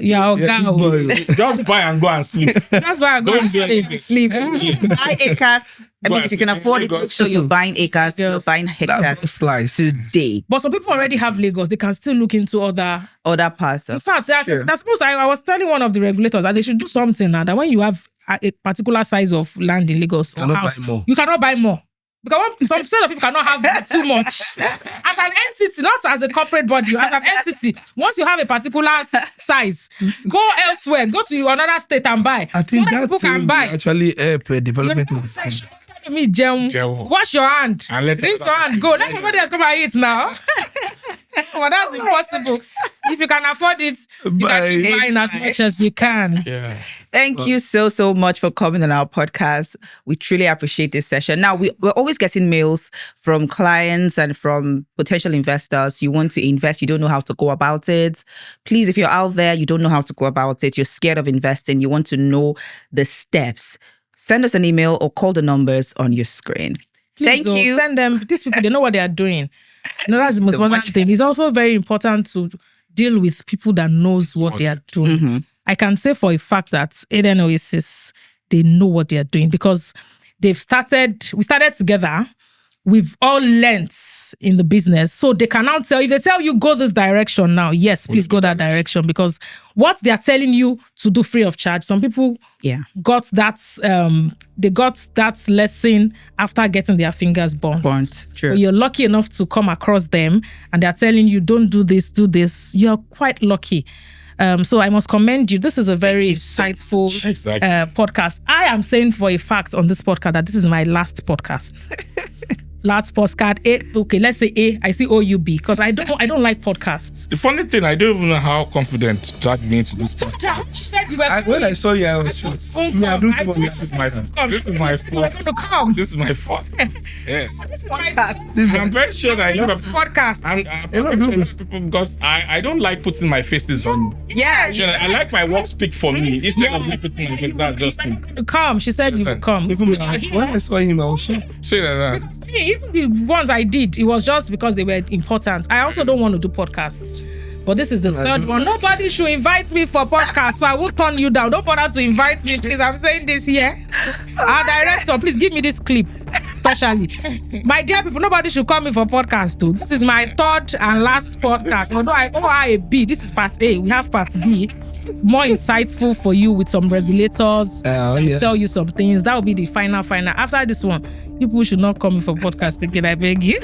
buy and go and sleep. Just buy and go and sleep. Buy acres. I mean, if you can afford it, make sure you're buying acres, you're buying hectares today. But some people already have Lagos. They can still look into other parts. In fact, that's supposed. I was telling one of the regulators that they should do something now. That when you have a particular size of land in Lagos or house, you cannot buy more. Because some set of people cannot have too much. As an entity, not as a corporate body, as an entity, once you have a particular size, go elsewhere, go to another state and buy. I think so that people can buy. Actually help development. Wash your hand. Rinse your hand. Go. Let somebody else come and eat now. Well, that's impossible. If you can afford it, you can keep buying as much as you can. Yeah. Thank you so much for coming on our podcast. We truly appreciate this session. Now, we're always getting mails from clients and from potential investors. You want to invest, you don't know how to go about it. Please, if you're out there, you don't know how to go about it, you're scared of investing, you want to know the steps, send us an email or call the numbers on your screen. Please Thank you. Send them. These people, they know what they are doing. That's the most important thing. It's also very important to deal with people that knows what they are doing. Mm-hmm. I can say for a fact that Eden Oasis, they know what they are doing because we started together. We've all learnt in the business. So they can now tell, if they tell you go this direction now, yes, please go that direction, because what they are telling you to do free of charge, some people got that, they got that lesson after getting their fingers burnt. True. But you're lucky enough to come across them and they're telling you, don't do this, do this. You're quite lucky. So I must commend you. This is a very insightful podcast. I am saying for a fact on this podcast that this is my last podcast. Last postcard A. Okay, let's say A. I see OUB because I don't like podcasts. The funny thing, I don't even know how confident dragged me into this podcast. When I saw you, I was this is my first. Yes. Podcast. I'm very sure that a lot of podcasts. People, because I don't like putting my faces on. Yeah. I like my work speak for me instead of me putting my face. That's just me. Come. She said you would come. When I saw him, I was shocked. Say that. Even the ones I did, it was just because they were important. I also don't want to do podcasts. But this is the third one. Nobody should invite me for podcasts, so I will turn you down. Don't bother to invite me, please. I'm saying this here. Our director, please give me this clip, especially. My dear people, nobody should call me for podcast too. This is my third and last podcast. Although I owe a B, this is part A. We have part B. More insightful for you with some regulators. Tell you some things. That will be the final. After this one, people should not call me for podcast again. I beg you.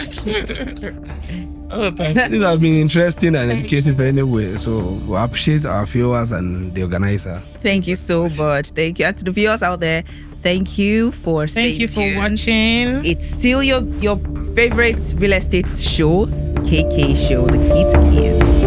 This has been interesting and educative anyway. So we appreciate our viewers and the organizer. Thank you so much. Thank you. And to the viewers out there, thank you for staying tuned. Thank you for watching. It's still your favorite real estate show, KK Show, the key to keys.